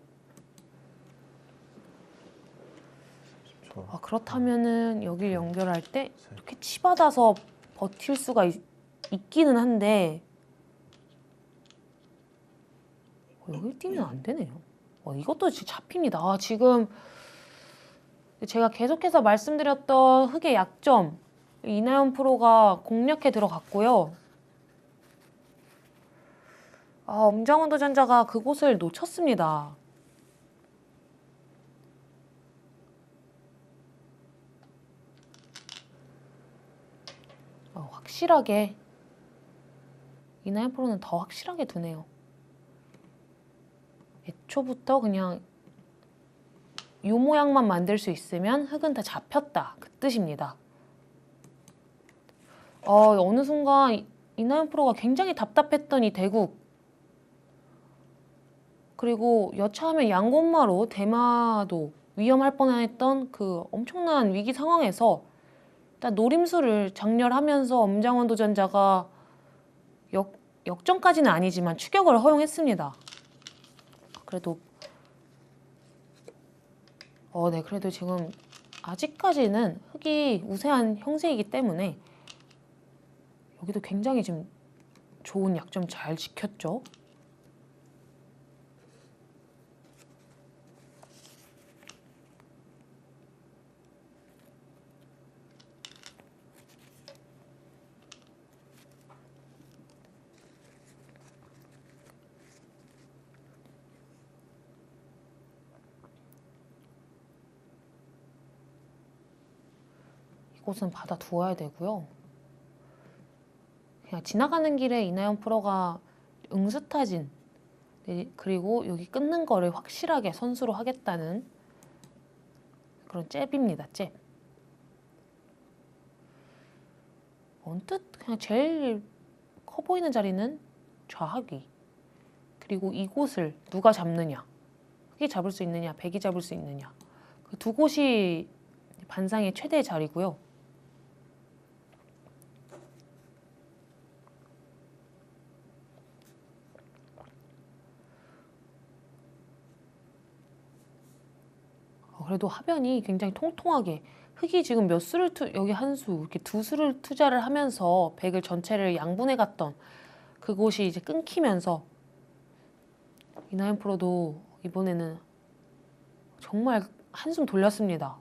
30초. 그렇다면은 여길 연결할 때 셋. 이렇게 치받아서 버틸 수가 있기는 한데 여길 띄면 안 되네요. 이것도 지금 잡힙니다. 지금 제가 계속해서 말씀드렸던 흑의 약점 이나연 프로가 공략해 들어갔고요. 엄장원 도전자가 그곳을 놓쳤습니다. 확실하게 이나연 프로는 더 확실하게 두네요. 애초부터 그냥 이 모양만 만들 수 있으면 흙은 다 잡혔다 그 뜻입니다. 어느 순간 이나연 프로가 굉장히 답답했던 이 대국, 그리고 여차하면 양곤마로 대마도 위험할 뻔했던 그 엄청난 위기 상황에서 일단 노림수를 장렬하면서 엄장원 도전자가 역전까지는 아니지만 추격을 허용했습니다. 그래도 네, 그래도 지금 아직까지는 흑이 우세한 형세이기 때문에 여기도 굉장히 지금 좋은 약점 잘 지켰죠. 이곳은 받아두어야 되고요. 그냥 지나가는 길에 이나연 프로가 응스타진, 그리고 여기 끊는 거를 확실하게 선수로 하겠다는 그런 잽입니다. 잽. 언뜻 그냥 제일 커 보이는 자리는 좌하귀. 그리고 이곳을 누가 잡느냐. 흑이 잡을 수 있느냐, 백이 잡을 수 있느냐. 그 두 곳이 반상의 최대 자리고요. 그래도 하변이 굉장히 통통하게, 흑이 지금 몇 수를 여기 한 수, 이렇게 두 수를 투자를 하면서 백을 전체를 양분해 갔던 그곳이 이제 끊기면서 이나연 프로도 이번에는 정말 한숨 돌렸습니다.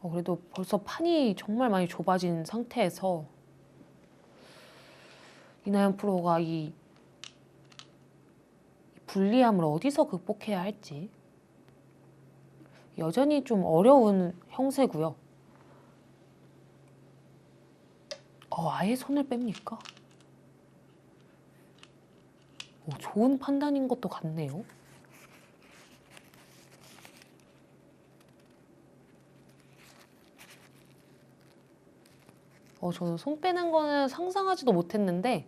그래도 벌써 판이 정말 많이 좁아진 상태에서 이나연 프로가 이 불리함을 어디서 극복해야 할지 여전히 좀 어려운 형세고요. 아예 손을 뺍니까? 좋은 판단인 것도 같네요. 저는 손 빼는 거는 상상하지도 못했는데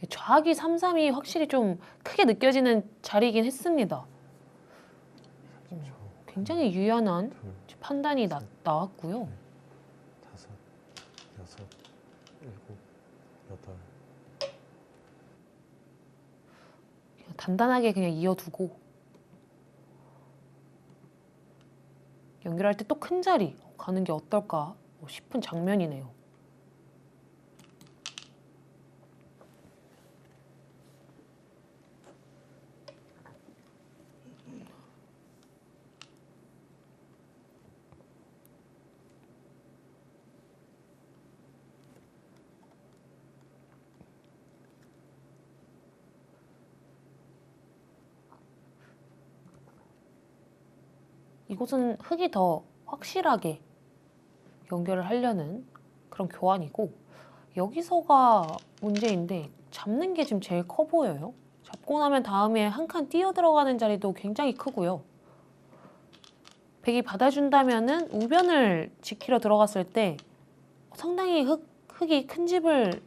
좌하기 3-3이 확실히 좀 크게 느껴지는 자리이긴 했습니다. 굉장히 유연한 판단이 나왔고요. 5, 6, 7, 8. 단단하게 그냥 이어두고 연결할 때 또 큰 자리 가는 게 어떨까 싶은 장면이네요. 이곳은 흑이 더 확실하게 연결을 하려는 그런 교환이고, 여기서가 문제인데 잡는 게 지금 제일 커 보여요. 잡고 나면 다음에 한 칸 뛰어 들어가는 자리도 굉장히 크고요. 백이 받아준다면은 우변을 지키러 들어갔을 때 상당히 흙이 큰 집을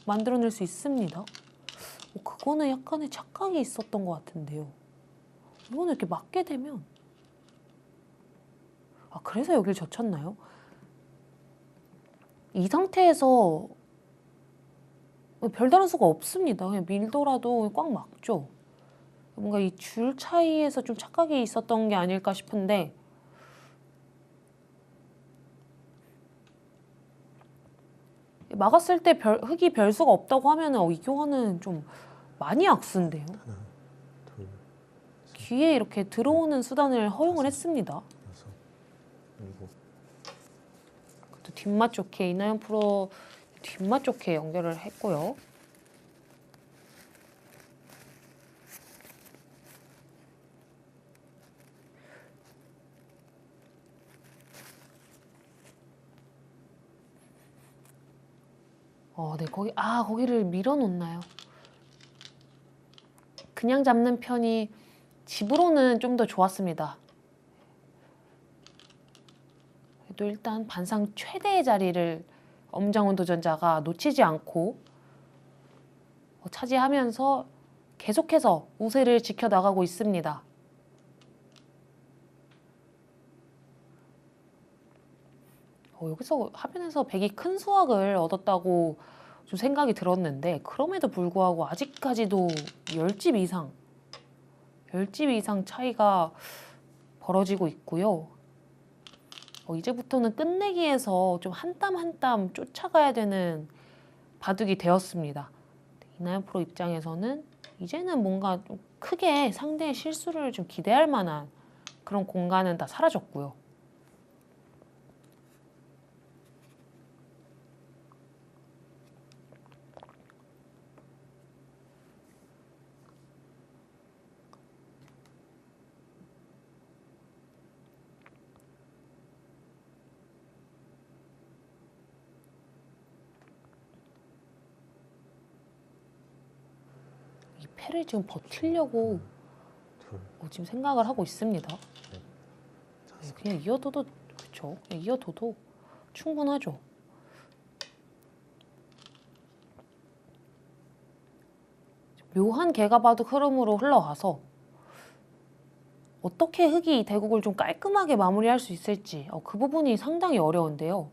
만들어낼 수 있습니다. 그거는 약간의 착각이 있었던 것 같은데요. 이거는 이렇게 맞게 되면 그래서 여길 젖혔나요? 이 상태에서 별다른 수가 없습니다. 그냥 밀더라도 꽉 막죠. 뭔가 이 줄 차이에서 좀 착각이 있었던 게 아닐까 싶은데 막았을 때 흙이 별 수가 없다고 하면 이 교환은 좀 많이 악순데요. 하나, 둘, 셋, 귀에 이렇게 들어오는 수단을 허용을 했습니다. 여섯, 일곱. 또 뒷맛 좋게 이나연 프로 뒷맛 좋게 연결을 했고요. 네, 거기를 밀어 놓나요? 그냥 잡는 편이 집으로는 좀 더 좋았습니다. 그래도 일단 반상 최대의 자리를 엄정훈 도전자가 놓치지 않고 차지하면서 계속해서 우세를 지켜나가고 있습니다. 여기서 화면에서 백이 큰 수확을 얻었다고 좀 생각이 들었는데 그럼에도 불구하고 아직까지도 10집 이상 차이가 벌어지고 있고요. 이제부터는 끝내기에서 좀 한 땀 한 땀 쫓아가야 되는 바둑이 되었습니다. 이나연 프로 입장에서는 이제는 뭔가 좀 크게 상대의 실수를 좀 기대할 만한 그런 공간은 다 사라졌고요. 이 패를 지금 버티려고 둘, 지금 생각을 하고 있습니다. 다섯. 그냥 이어둬도 그렇죠. 그냥 이어둬도 충분하죠. 묘한 개가바둑 흐름으로 흘러가서 어떻게 흙이 이 대국을 좀 깔끔하게 마무리할 수 있을지 그 부분이 상당히 어려운데요.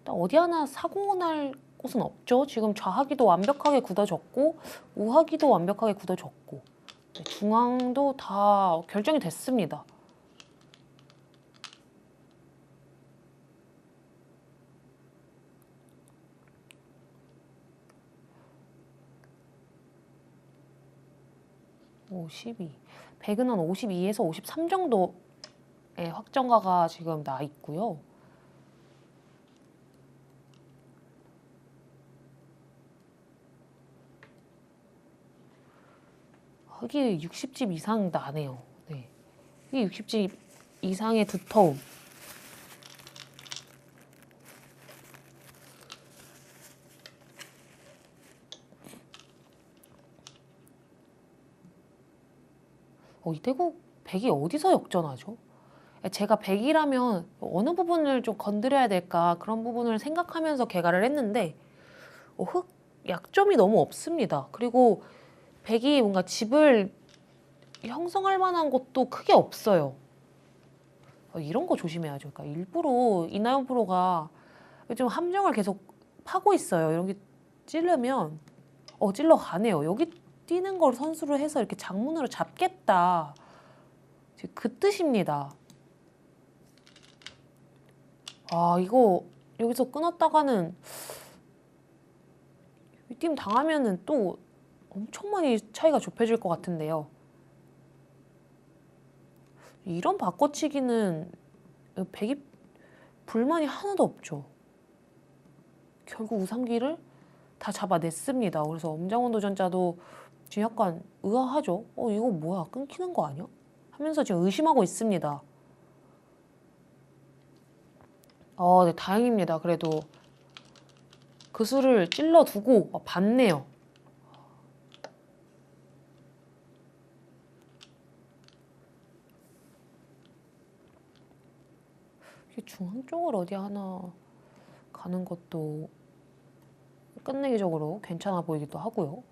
어디 하나 사고 날 곳은 없죠. 지금 좌하기도 완벽하게 굳어졌고 우하기도 완벽하게 굳어졌고 중앙도 다 결정이 됐습니다. 백은 한 52에서 53 정도의 확정가가 지금 나 있고요. 흙이 60집 이상 나네요. 네. 흙이 60집 이상의 두터움. 이 대국 백이 어디서 역전하죠? 제가 백이라면 어느 부분을 좀 건드려야 될까 그런 부분을 생각하면서 개가를 했는데 흙 약점이 너무 없습니다. 그리고 백이 뭔가 집을 형성할 만한 곳도 크게 없어요. 이런 거 조심해야죠. 그러니까 일부러 이나연 프로가 좀 함정을 계속 파고 있어요. 이런 게 찌르면 찔러 가네요. 여기 뛰는 걸 선수로 해서 이렇게 장문으로 잡겠다. 그 뜻입니다. 이거 여기서 끊었다가는 윗팀 당하면은 또 엄청 많이 차이가 좁혀질 것 같은데요. 이런 바꿔치기는 백이 불만이 하나도 없죠. 결국 우상기를 다 잡아냈습니다. 그래서 엄정훈 도전자도 지금 약간 의아하죠. 이거 뭐야? 끊기는 거 아니야? 하면서 지금 의심하고 있습니다. 네, 다행입니다. 그래도 그 수를 찔러두고 봤네요. 중앙 쪽을 어디 하나 가는 것도 끝내기적으로 괜찮아 보이기도 하고요.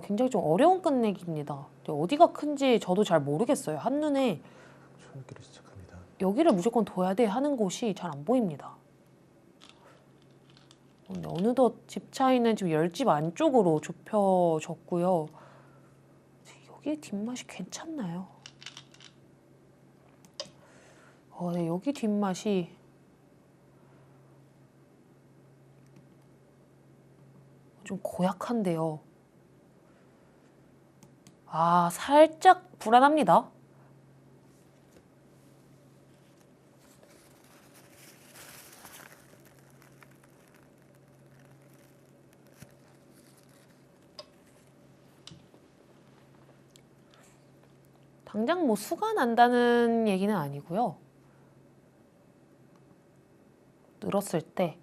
굉장히 좀 어려운 끝내기입니다. 어디가 큰지 저도 잘 모르겠어요. 한눈에 초읽기를 시작합니다. 여기를 무조건 둬야 돼 하는 곳이 잘 안 보입니다. 근데 어느덧 집 차이는 지금 10집 안쪽으로 좁혀졌고요. 여기 뒷맛이 괜찮나요? 네, 여기 뒷맛이 좀 고약한데요. 살짝 불안합니다. 당장 뭐 수가 난다는 얘기는 아니고요. 늘었을 때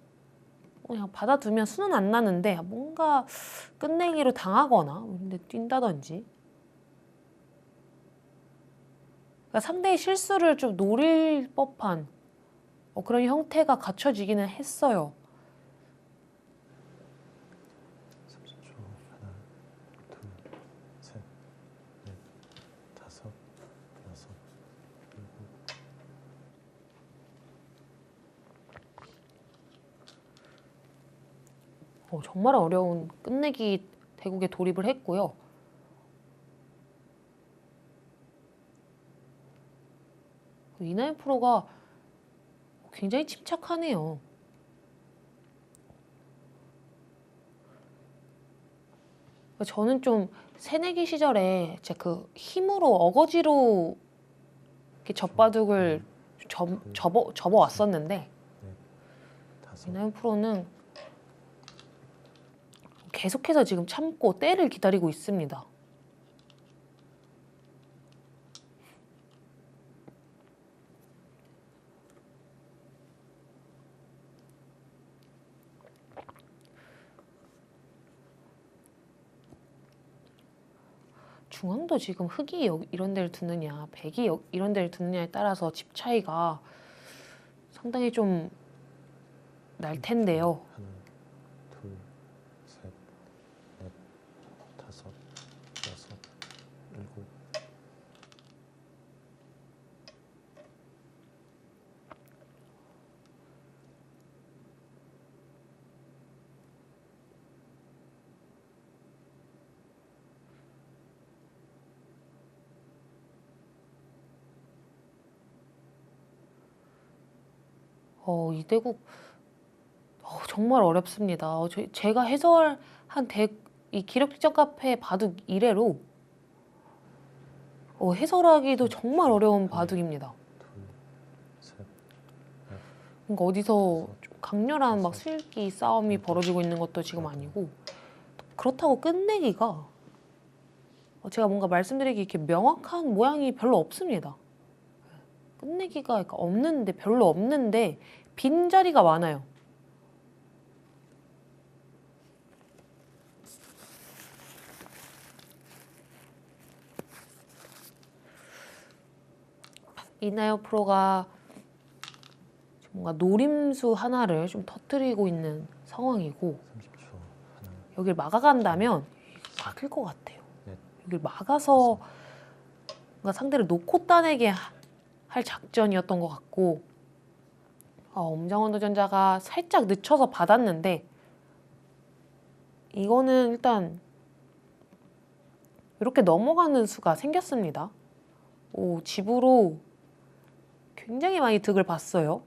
그냥 받아두면 수는 안 나는데 뭔가 끝내기로 당하거나 근데 뛴다든지 그러니까 상대의 실수를 좀 노릴 법한 그런 형태가 갖춰지기는 했어요. 30초. 하나, 둘, 셋, 넷, 다섯, 여섯, 일곱. 정말 어려운 끝내기 대국에 돌입을 했고요. 이나연 프로가 굉장히 침착하네요. 저는 좀 새내기 시절에 제 그 힘으로 어거지로 이렇게 젖바둑을 접어왔었는데 다섯. 이나연 프로는 계속해서 지금 참고 때를 기다리고 있습니다. 중앙도 지금 흑이 이런 데를 두느냐, 백이 이런 데를 두느냐에 따라서 집 차이가 상당히 좀 날 텐데요. 하나, 둘, 셋, 넷, 다섯, 여섯, 일곱. 이 대국 정말 어렵습니다. 제가 해설한 이 기력 직전 카페 바둑 이래로 해설하기도 정말 어려운 바둑입니다. 둘, 셋, 그러니까 어디서 좀 강렬한 막 수읽기 싸움이 벌어지고 있는 것도 지금 아니고 그렇다고 끝내기가 제가 뭔가 말씀드리기 이렇게 명확한 모양이 별로 없습니다. 끝내기가 그러니까 없는데 별로 없는데 빈 자리가 많아요. 이나연 프로가 뭔가 노림수 하나를 좀 터뜨리고 있는 상황이고 30초. 하나, 여길 막아간다면 막힐 것 같아요. 넷. 여길 막아서 뭔가 상대를 놓고 따내게 할 작전이었던 것 같고 엄정원 도전자가 살짝 늦춰서 받았는데 이거는 일단 이렇게 넘어가는 수가 생겼습니다. 집으로 굉장히 많이 득을 봤어요.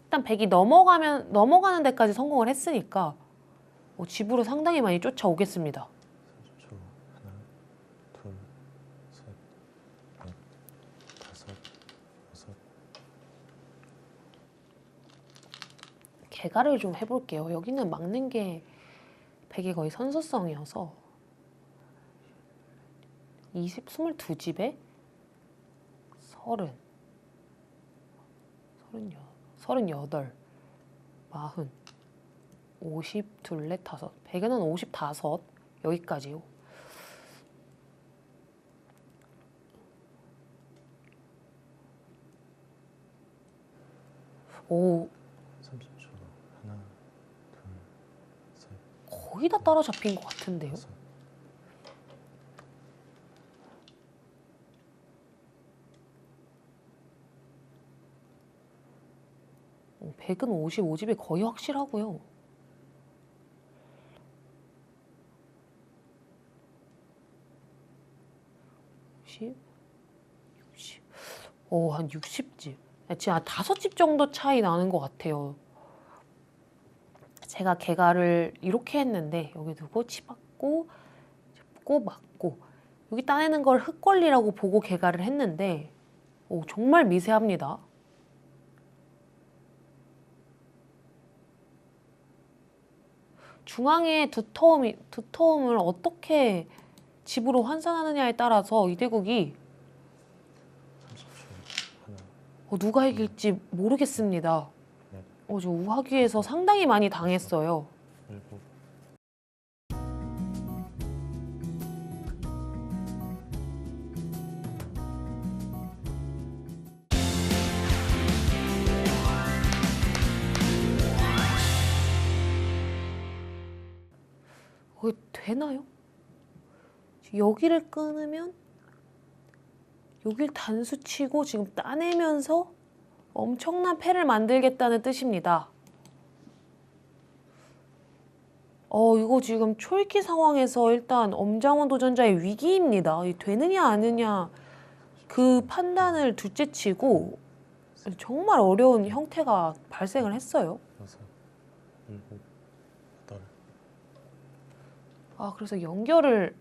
일단 백이 넘어가는 데까지 성공을 했으니까 집으로 상당히 많이 쫓아오겠습니다. 30초. 하나, 둘, 셋, 넷, 다섯, 여섯. 개가를 좀 해볼게요. 여기는 막는 게 백이 거의 선수성이어서 22집에 30, 38, 40, 50, 둘, 넷, 다섯. 백에는 55 여기까지요. 오, 30초. 하나, 둘, 셋, 거의 다 따라잡힌 것 같은데요. 다섯. 백은 55집이 거의 확실하고요. 한 60집. 지금 한 5집 정도 차이 나는 것 같아요. 제가 개가를 이렇게 했는데 여기 두고 치받고 잡고 맞고 여기 따내는 걸 흙걸리라고 보고 개가를 했는데 정말 미세합니다. 중앙의 두터움을 어떻게 집으로 환산하느냐에 따라서 이 대국이 30초. 하나, 누가 이길지 모르겠습니다. 넷, 저 우하기에서 상당히 많이 당했어요. 일곱, 되나요? 여기를 끊으면 여길 단수 치고 지금 따내면서 엄청난 패를 만들겠다는 뜻입니다. 이거 지금 초읽기 상황에서 일단 엄장원 도전자의 위기입니다. 되느냐 아느냐 그 판단을 둘째치고 정말 어려운 형태가 발생을 했어요. 여섯, 일곱, 여덟, 그래서 연결을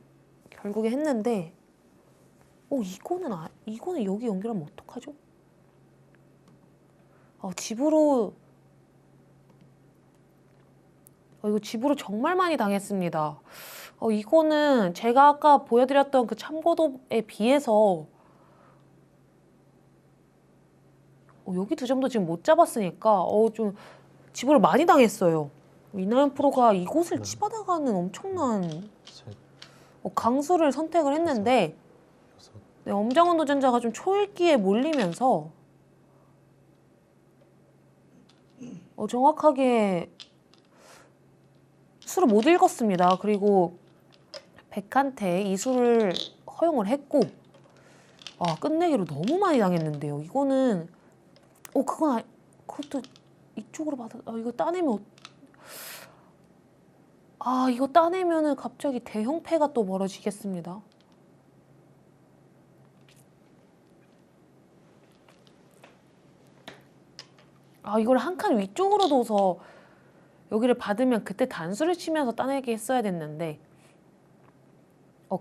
결국에 했는데 이거는 여기 연결하면 어떡하죠? 집으로 이거 집으로 정말 많이 당했습니다. 이거는 제가 아까 보여드렸던 그 참고도에 비해서 여기 2점도 지금 못 잡았으니까 좀 집으로 많이 당했어요. 이나연 프로가 이곳을 치받아가는 엄청난 셋, 강수를 선택을 했는데 여섯, 엄장원 도전자가 좀 초읽기에 몰리면서 정확하게 수를 못 읽었습니다. 그리고 백한테 이 수를 허용을 했고 끝내기로 너무 많이 당했는데요. 이거는 그것도 이쪽으로 받아 이거 따내면 이거 따내면은 갑자기 대형패가 또 벌어지겠습니다. 이걸 한 칸 위쪽으로 둬서 여기를 받으면 그때 단수를 치면서 따내게 했어야 됐는데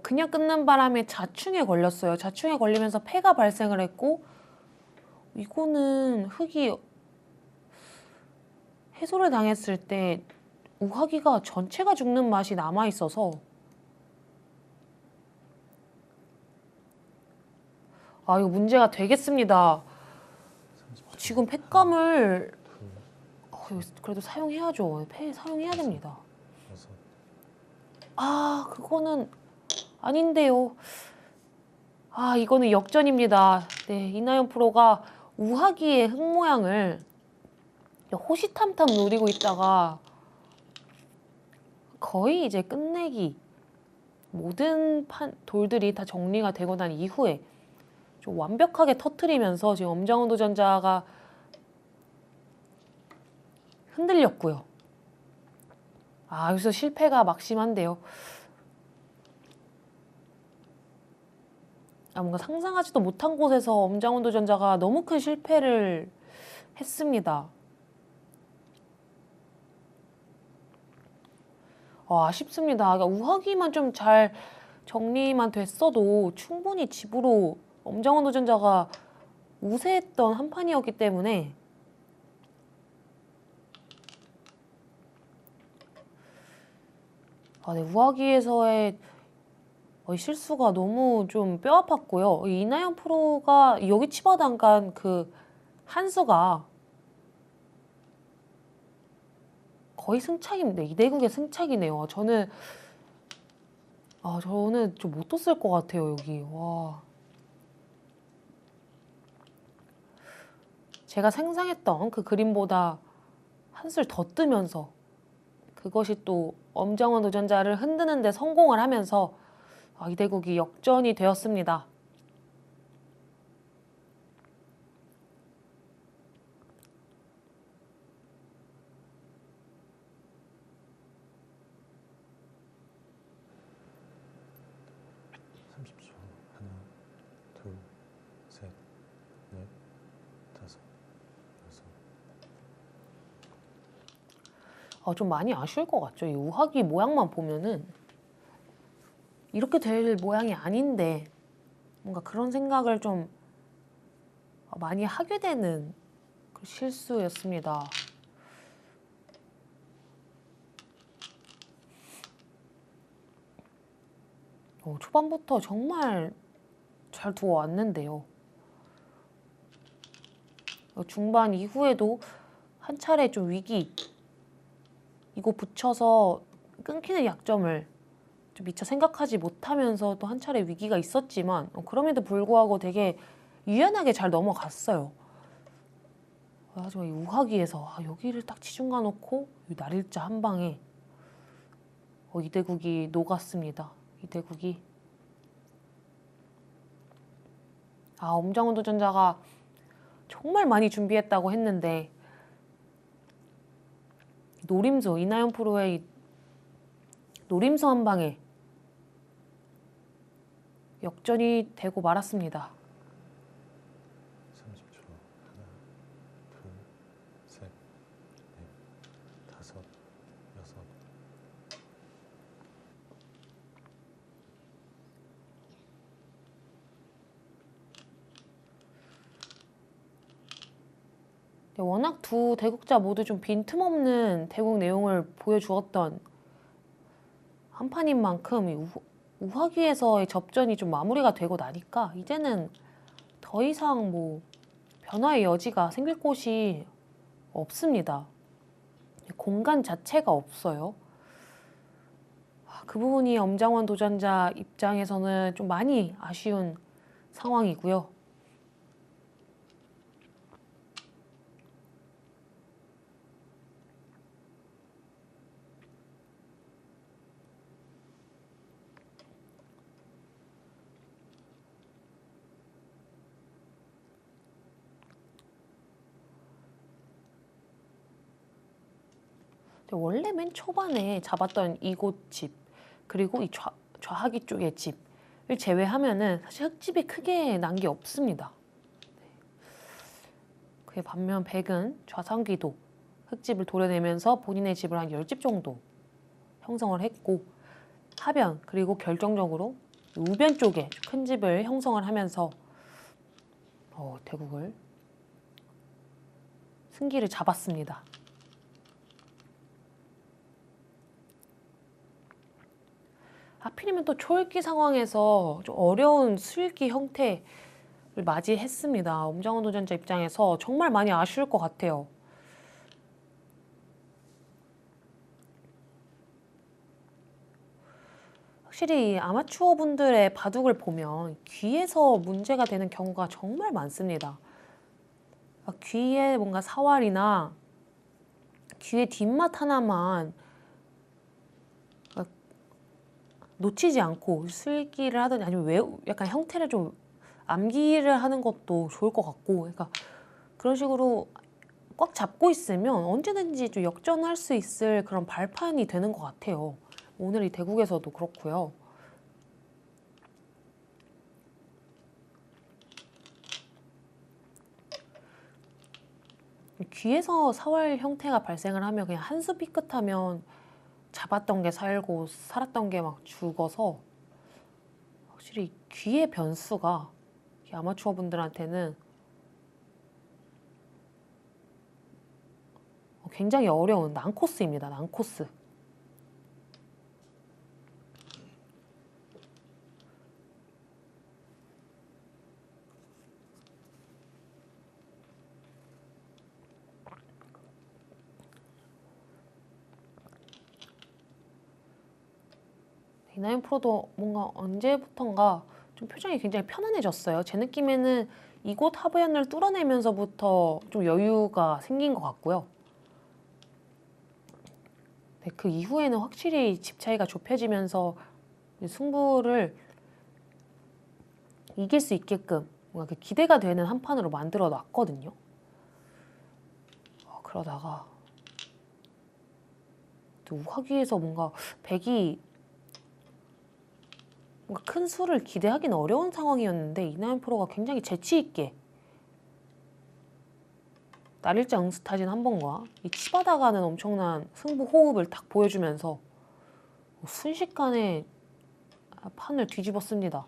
그냥 끊는 바람에 자충에 걸렸어요. 자충에 걸리면서 패가 발생을 했고 이거는 흙이 해소를 당했을 때 우하기가 전체가 죽는 맛이 남아있어서 이거 문제가 되겠습니다. 30초. 지금 팩감을 둘, 그래도 사용해야죠. 패 사용해야 됩니다. 여섯, 그거는 아닌데요. 이거는 역전입니다. 네, 이나연 프로가 우하기의 흙 모양을 호시탐탐 노리고 있다가 거의 이제 끝내기 모든 돌들이 다 정리가 되고 난 이후에 좀 완벽하게 터트리면서 지금 엄장원 도전자가 흔들렸고요. 여기서 실패가 막심한데요. 뭔가 상상하지도 못한 곳에서 엄장원 도전자가 너무 큰 실패를 했습니다. 아쉽습니다. 그러니까 우하기만 좀 잘 정리만 됐어도 충분히 집으로 엄장원 도전자가 우세했던 한 판이었기 때문에 네, 우하기에서의 이 실수가 너무 좀 뼈 아팠고요. 이 이나영 프로가 여기 치받아간 그 한 수가 거의 승차입니다. 이대국의 승차이네요. 저는 좀 못 떴을 것 같아요, 여기. 와. 제가 상상했던 그 그림보다 한 술 더 뜨면서 그것이 또 엄정원 도전자를 흔드는 데 성공을 하면서 이대국이 역전이 되었습니다. 하나, 둘, 셋, 넷, 다섯, 여섯. 좀 많이 아쉬울 것 같죠. 이 우하기 모양만 보면은 이렇게 될 모양이 아닌데 뭔가 그런 생각을 좀 많이 하게 되는 그 실수였습니다. 초반부터 정말 잘 두어 왔는데요. 중반 이후에도 한 차례 좀 위기 이거 붙여서 끊기는 약점을 좀 미처 생각하지 못하면서 또 한 차례 위기가 있었지만 그럼에도 불구하고 되게 유연하게 잘 넘어갔어요. 하지만 이 우하기에서 여기를 딱 치중가 놓고 이 날일자 한 방에 이대국이 녹았습니다. 이대국이 엄정원 도전자가 정말 많이 준비했다고 했는데 노림수 이나영 프로의 노림수 한 방에 역전이 되고 말았습니다. 30초. 하나, 둘, 셋, 넷, 다섯, 여섯. 워낙 두 대국자 모두 좀 빈틈없는 대국 내용을 보여주었던 한 판인 만큼 이 우하기에서의 접전이 좀 마무리가 되고 나니까 이제는 더 이상 뭐 변화의 여지가 생길 곳이 없습니다. 공간 자체가 없어요. 그 부분이 엄정원 도전자 입장에서는 좀 많이 아쉬운 상황이고요. 원래 맨 초반에 잡았던 이곳 집 그리고 이 좌하기 쪽의 집을 제외하면은 사실 흙집이 크게 난 게 없습니다. 그에 반면 백은 좌상기도 흙집을 도려내면서 본인의 집을 한 10집 정도 형성을 했고 하변 그리고 결정적으로 우변 쪽에 큰 집을 형성을 하면서 대국을 승기를 잡았습니다. 하필이면 또 초읽기 상황에서 좀 어려운 수읽기 형태를 맞이했습니다. 엄정원 도전자 입장에서 정말 많이 아쉬울 것 같아요. 확실히 아마추어 분들의 바둑을 보면 귀에서 문제가 되는 경우가 정말 많습니다. 귀에 뭔가 사활이나 귀의 뒷맛 하나만 놓치지 않고 수읽기를 하든지 아니면 약간 형태를 좀 암기를 하는 것도 좋을 것 같고, 그러니까 그런 식으로 꽉 잡고 있으면 언제든지 좀 역전할 수 있을 그런 발판이 되는 것 같아요. 오늘 이 대국에서도 그렇고요. 귀에서 사활 형태가 발생을 하면 그냥 한 수 삐끗하면 잡았던 게 살고 살았던 게 막 죽어서 확실히 귀의 변수가 아마추어 분들한테는 굉장히 어려운 난코스입니다. 난코스. 이나연 프로도 뭔가 언제부턴가 좀 표정이 굉장히 편안해졌어요. 제 느낌에는 이곳 하부연을 뚫어내면서부터 좀 여유가 생긴 것 같고요. 네, 그 이후에는 확실히 집 차이가 좁혀지면서 승부를 이길 수 있게끔 뭔가 그 기대가 되는 한 판으로 만들어 놨거든요. 그러다가 또 우하기에서 뭔가 백이 뭔가 큰 수를 기대하기는 어려운 상황이었는데 이나연 프로가 굉장히 재치 있게 날일자 응스타진 한 번과 이 치받아가는 엄청난 승부 호흡을 딱 보여주면서 순식간에 판을 뒤집었습니다.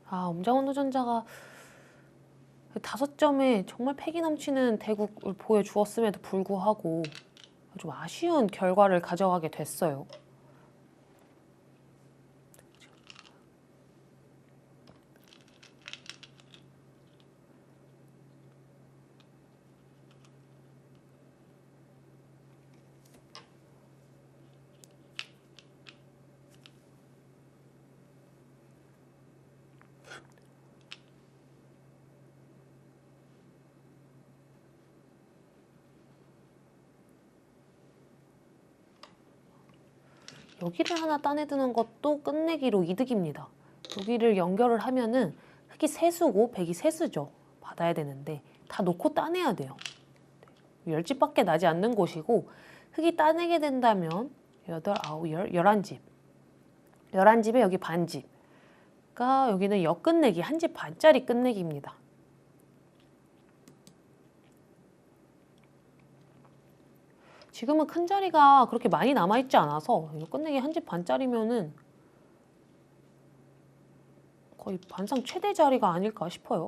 엄장원 도전자가 5점에 정말 패기 넘치는 대국을 보여주었음에도 불구하고 좀 아쉬운 결과를 가져가게 됐어요. 여기를 하나 따내드는 것도 끝내기로 이득입니다. 여기를 연결을 하면은 흑이 세수고 백이 세수죠. 받아야 되는데 다 놓고 따내야 돼요. 10집밖에 나지 않는 곳이고 흑이 따내게 된다면 8, 9, 10, 11집 11집에 여기 반집 그러니까 여기는 역끝내기 1집 반짜리 끝내기입니다. 지금은 큰 자리가 그렇게 많이 남아있지 않아서 이거 끝내기 1집 반짜리면은 거의 반상 최대 자리가 아닐까 싶어요.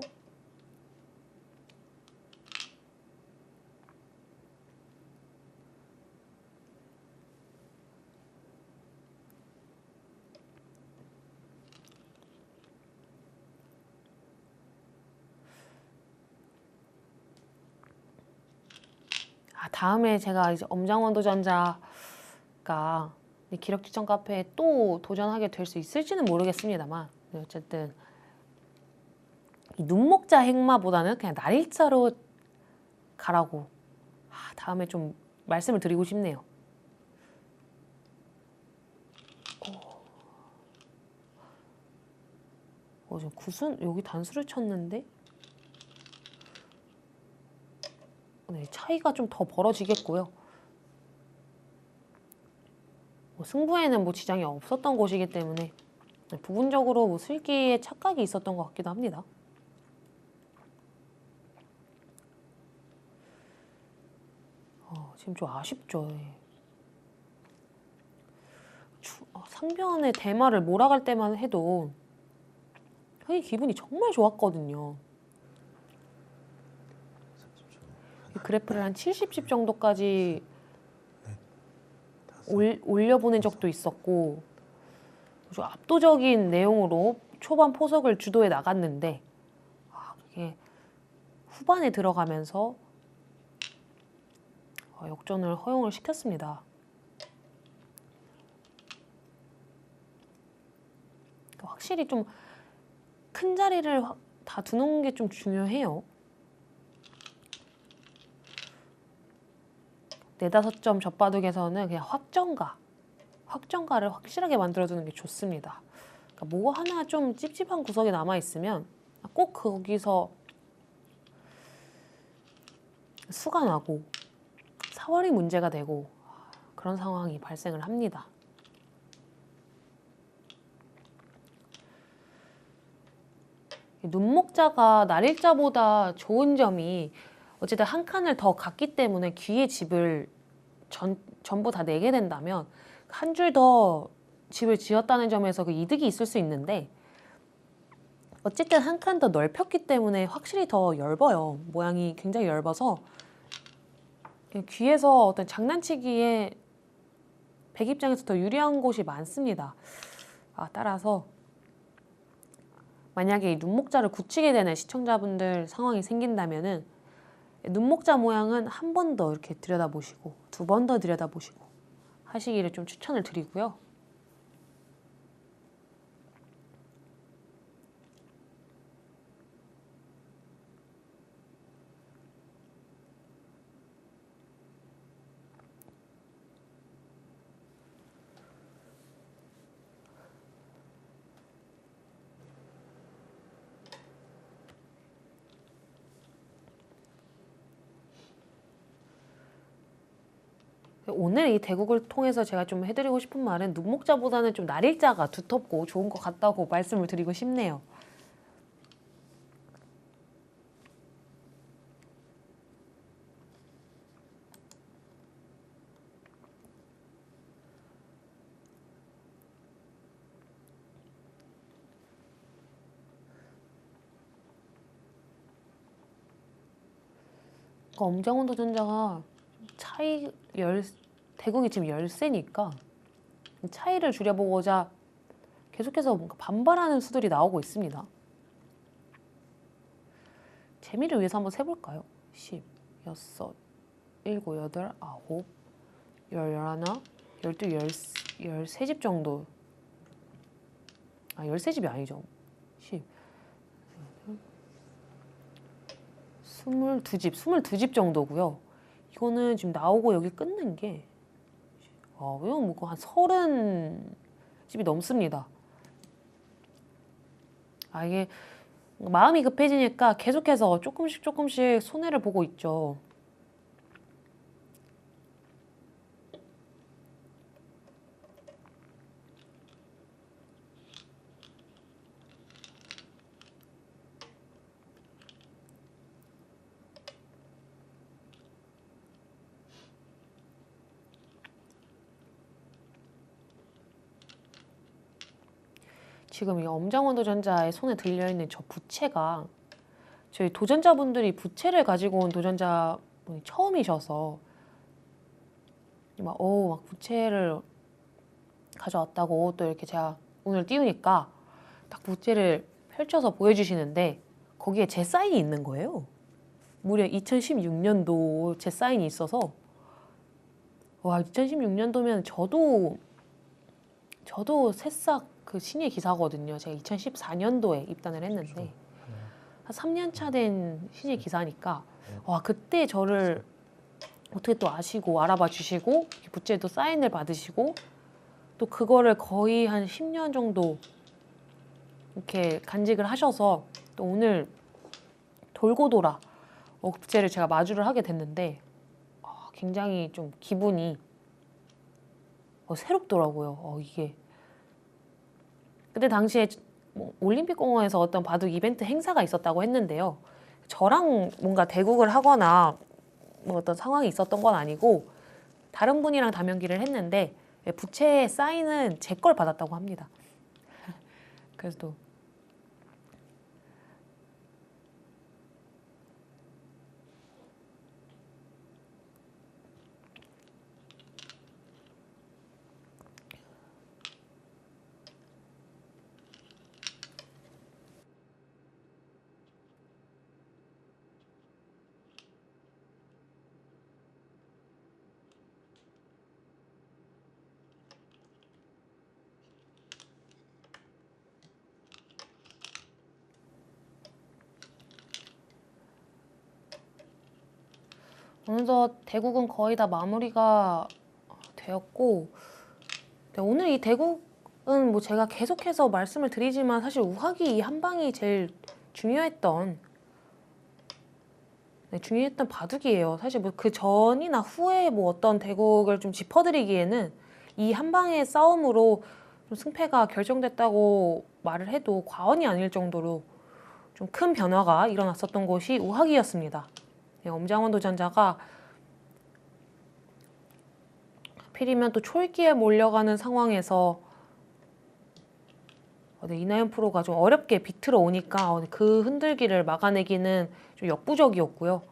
다음에 제가 이제 엄장원 도전자가 기력지정 카페에 또 도전하게 될 수 있을지는 모르겠습니다만 어쨌든 이 눈목자 행마보다는 그냥 날일자로 가라고 다음에 좀 말씀을 드리고 싶네요. 지금 구순 여기 단수를 쳤는데 네, 차이가 좀 더 벌어지겠고요. 승부에는 지장이 없었던 곳이기 때문에 부분적으로 슬기에 착각이 있었던 것 같기도 합니다. 지금 좀 아쉽죠. 상변에 대마를 몰아갈 때만 해도 흑이 기분이 정말 좋았거든요. 그래프를 한 70집 정도까지 올려보낸 적도 있었고 아주 압도적인 내용으로 초반 포석을 주도해 나갔는데 그게 후반에 들어가면서 역전을 허용을 시켰습니다. 확실히 좀 큰 자리를 다 두는 게 좀 중요해요. 4-5점 젖바둑에서는 그냥 확정가를 확실하게 만들어두는 게 좋습니다. 그러니까 뭐 하나 좀 찝찝한 구석이 남아있으면 꼭 거기서 수가 나고 사월이 문제가 되고 그런 상황이 발생을 합니다. 눈목자가 날일자보다 좋은 점이 어쨌든 한 칸을 더 갔기 때문에 귀에 집을 전부 다 내게 된다면 한 줄 더 집을 지었다는 점에서 그 이득이 있을 수 있는데 어쨌든 한 칸 더 넓혔기 때문에 확실히 더 얇아요. 모양이 굉장히 얇아서 귀에서 어떤 장난치기에 백 입장에서 더 유리한 곳이 많습니다. 따라서 만약에 이 눈목자를 굳히게 되는 시청자분들 상황이 생긴다면은 눈목자 모양은 한 번 더 이렇게 들여다보시고 2번 더 들여다보시고 하시기를 좀 추천을 드리고요. 오늘 이 대국을 통해서 제가 좀 해드리고 싶은 말은 눈목자보다는 좀 날일자가 두텁고 좋은 것 같다고 말씀을 드리고 싶네요. 엄장원 도전자가 대국이 지금 열세니까 차이를 줄여보고자 계속해서 뭔가 반발하는 수들이 나오고 있습니다. 재미를 위해서 한번 세볼까요? 10, 6, 7, 8, 9, 11, 12, 13집 정도. 13집이 아니죠. 10, 22집 정도고요. 이거는 지금 나오고 여기 끊는 게 이건 뭐 한 30집이 넘습니다. 이게 마음이 급해지니까 계속해서 조금씩 손해를 보고 있죠. 지금 이 엄장원 도전자의 손에 들려있는 저 부채가 저희 도전자분들이 부채를 가지고 온 도전자분이 처음이셔서 막 부채를 가져왔다고 또 이렇게 제가 오늘 띄우니까 딱 부채를 펼쳐서 보여주시는데 거기에 제 사인이 있는 거예요. 무려 2016년도 제 사인이 있어서 2016년도면 저도 새싹 그 신예 기사거든요. 제가 2014년도에 입단을 했는데 한 3년 차 된 신예 기사니까 그때 저를 어떻게 또 아시고 알아봐 주시고 부채도 사인을 받으시고 또 그거를 거의 한 10년 정도 이렇게 간직을 하셔서 또 오늘 돌고 돌아 부채를 제가 마주를 하게 됐는데 굉장히 좀 기분이 새롭더라고요. 이게 그때 당시에 올림픽공원에서 어떤 바둑 이벤트 행사가 있었다고 했는데요. 저랑 뭔가 대국을 하거나 뭐 어떤 상황이 있었던 건 아니고 다른 분이랑 담연기를 했는데 부채 사인은 제 걸 받았다고 합니다. 그래서 또 어느덧 대국은 거의 다 마무리가 되었고 오늘 이 대국은 뭐 제가 계속해서 말씀을 드리지만 사실 우하기 이 한 방이 제일 중요했던 바둑이에요. 사실 뭐 그 전이나 후에 뭐 어떤 대국을 좀 짚어드리기에는 이 한 방의 싸움으로 좀 승패가 결정됐다고 말을 해도 과언이 아닐 정도로 좀 큰 변화가 일어났었던 곳이 우하기였습니다. 엄장원 도전자가 하필이면 또 초읽기에 몰려가는 상황에서 이나연 프로가 좀 어렵게 비틀어 오니까 그 흔들기를 막아내기는 좀 역부족이었고요.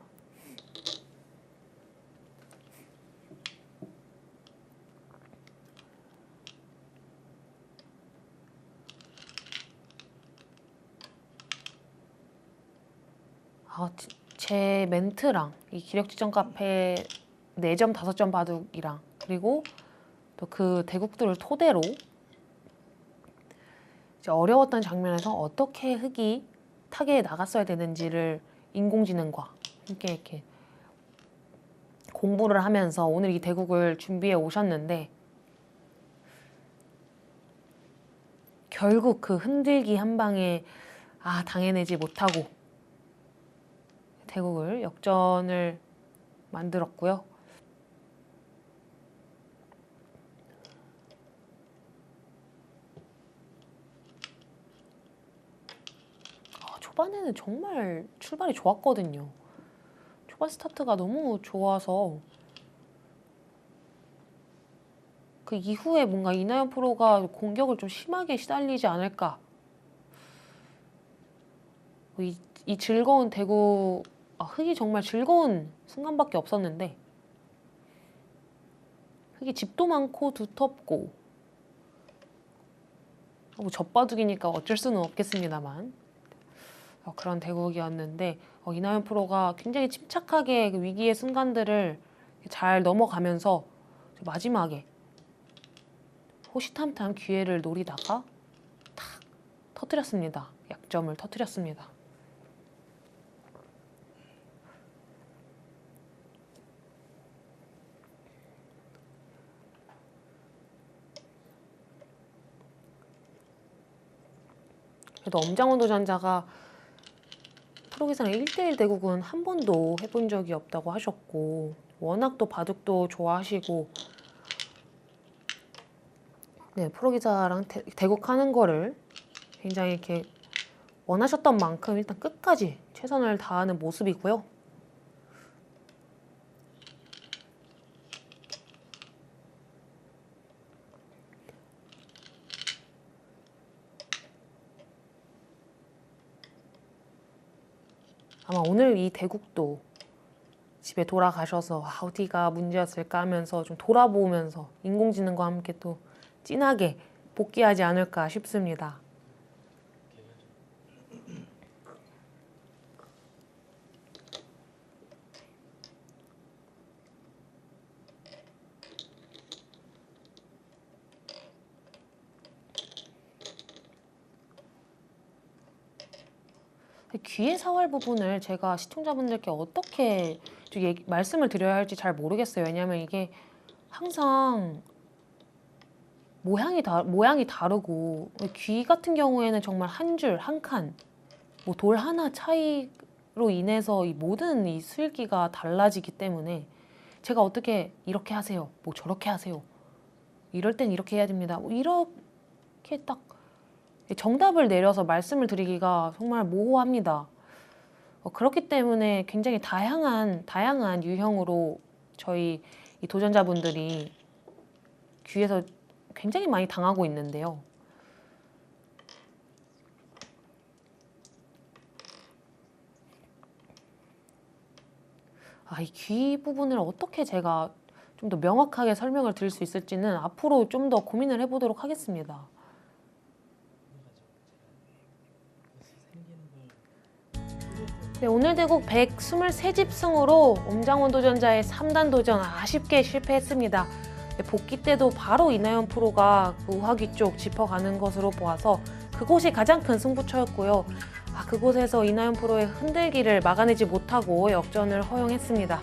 제 멘트랑 이 기력지정 카페 4점, 5점 바둑이랑 그리고 또 그 대국들을 토대로 이제 어려웠던 장면에서 어떻게 흙이 타겟에 나갔어야 되는지를 인공지능과 함께 이렇게 공부를 하면서 오늘 이 대국을 준비해 오셨는데 결국 그 흔들기 한 방에 당해내지 못하고 대국을 역전을 만들었고요. 초반에는 정말 출발이 좋았거든요. 초반 스타트가 너무 좋아서 그 이후에 뭔가 이나연 프로가 공격을 좀 심하게 시달리지 않을까. 이 즐거운 대구, 흙이 정말 즐거운 순간밖에 없었는데 흙이 집도 많고 두텁고 뭐 젖바둑이니까 어쩔 수는 없겠습니다만 그런 대국이었는데 이나연 프로가 굉장히 침착하게 그 위기의 순간들을 잘 넘어가면서 마지막에 호시탐탐 기회를 노리다가 탁 터뜨렸습니다. 약점을 터뜨렸습니다. 그래도 엄장원 도전자가 프로기사랑 1대1 대국은 한 번도 해본 적이 없다고 하셨고 워낙 또 바둑도 좋아하시고 네, 프로기사랑 대국하는 거를 굉장히 이렇게 원하셨던 만큼 일단 끝까지 최선을 다하는 모습이고요. 아마 오늘 이 대국도 집에 돌아가셔서 어디가 문제였을까 하면서 좀 돌아보면서 인공지능과 함께 또 진하게 복귀하지 않을까 싶습니다. 귀의 사활 부분을 제가 시청자분들께 어떻게 좀 말씀을 드려야 할지 잘 모르겠어요. 왜냐하면 이게 항상 모양이 다르고 귀 같은 경우에는 정말 한 줄, 한 칸, 뭐 돌 하나 차이로 인해서 이 모든 이 수일기가 달라지기 때문에 제가 어떻게 이렇게 하세요, 뭐 저렇게 하세요, 이럴 땐 이렇게 해야 됩니다, 뭐 이렇게 딱 정답을 내려서 말씀을 드리기가 정말 모호합니다. 그렇기 때문에 굉장히 다양한 유형으로 저희 이 도전자분들이 귀에서 굉장히 많이 당하고 있는데요. 이 귀 부분을 어떻게 제가 좀 더 명확하게 설명을 드릴 수 있을지는 앞으로 좀 더 고민을 해보도록 하겠습니다. 네, 오늘 대국 123집승으로 엄장원 도전자의 3단 도전 아쉽게 실패했습니다. 네, 복귀 때도 바로 이나연 프로가 그 우하귀 쪽 짚어가는 것으로 보아서 그곳이 가장 큰 승부처였고요. 그곳에서 이나연 프로의 흔들기를 막아내지 못하고 역전을 허용했습니다.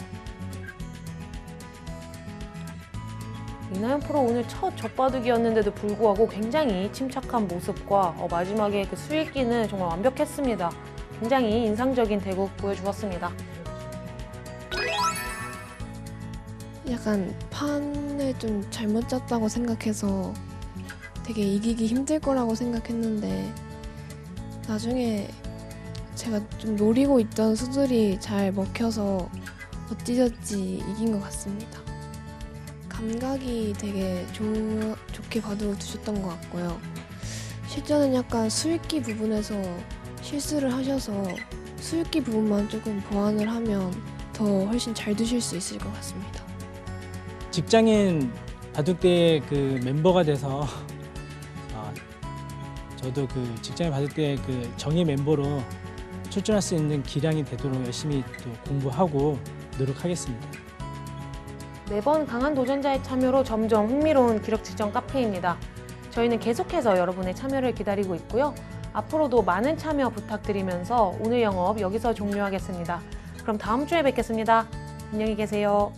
이나연 프로 오늘 첫 젖바둑이었는데도 불구하고 굉장히 침착한 모습과 마지막에 그 수익기는 정말 완벽했습니다. 굉장히 인상적인 대국 보여주었습니다. 약간 판을 좀 잘못 짰다고 생각해서 되게 이기기 힘들 거라고 생각했는데 나중에 제가 좀 노리고 있던 수들이 잘 먹혀서 어찌저찌 이긴 것 같습니다. 감각이 되게 좋게 바둑을 두셨던 것 같고요. 실전은 약간 수익기 부분에서 실수를 하셔서 수익기 부분만 조금 보완을 하면 더 훨씬 잘 두실 수 있을 것 같습니다. 직장인 바둑대의 그 멤버가 돼서 저도 그 직장인 바둑대의 그 정예 멤버로 출전할 수 있는 기량이 되도록 열심히 또 공부하고 노력하겠습니다. 매번 강한 도전자의 참여로 점점 흥미로운 기록 측정 카페입니다. 저희는 계속해서 여러분의 참여를 기다리고 있고요. 앞으로도 많은 참여 부탁드리면서 오늘 영업 여기서 종료하겠습니다. 그럼 다음 주에 뵙겠습니다. 안녕히 계세요.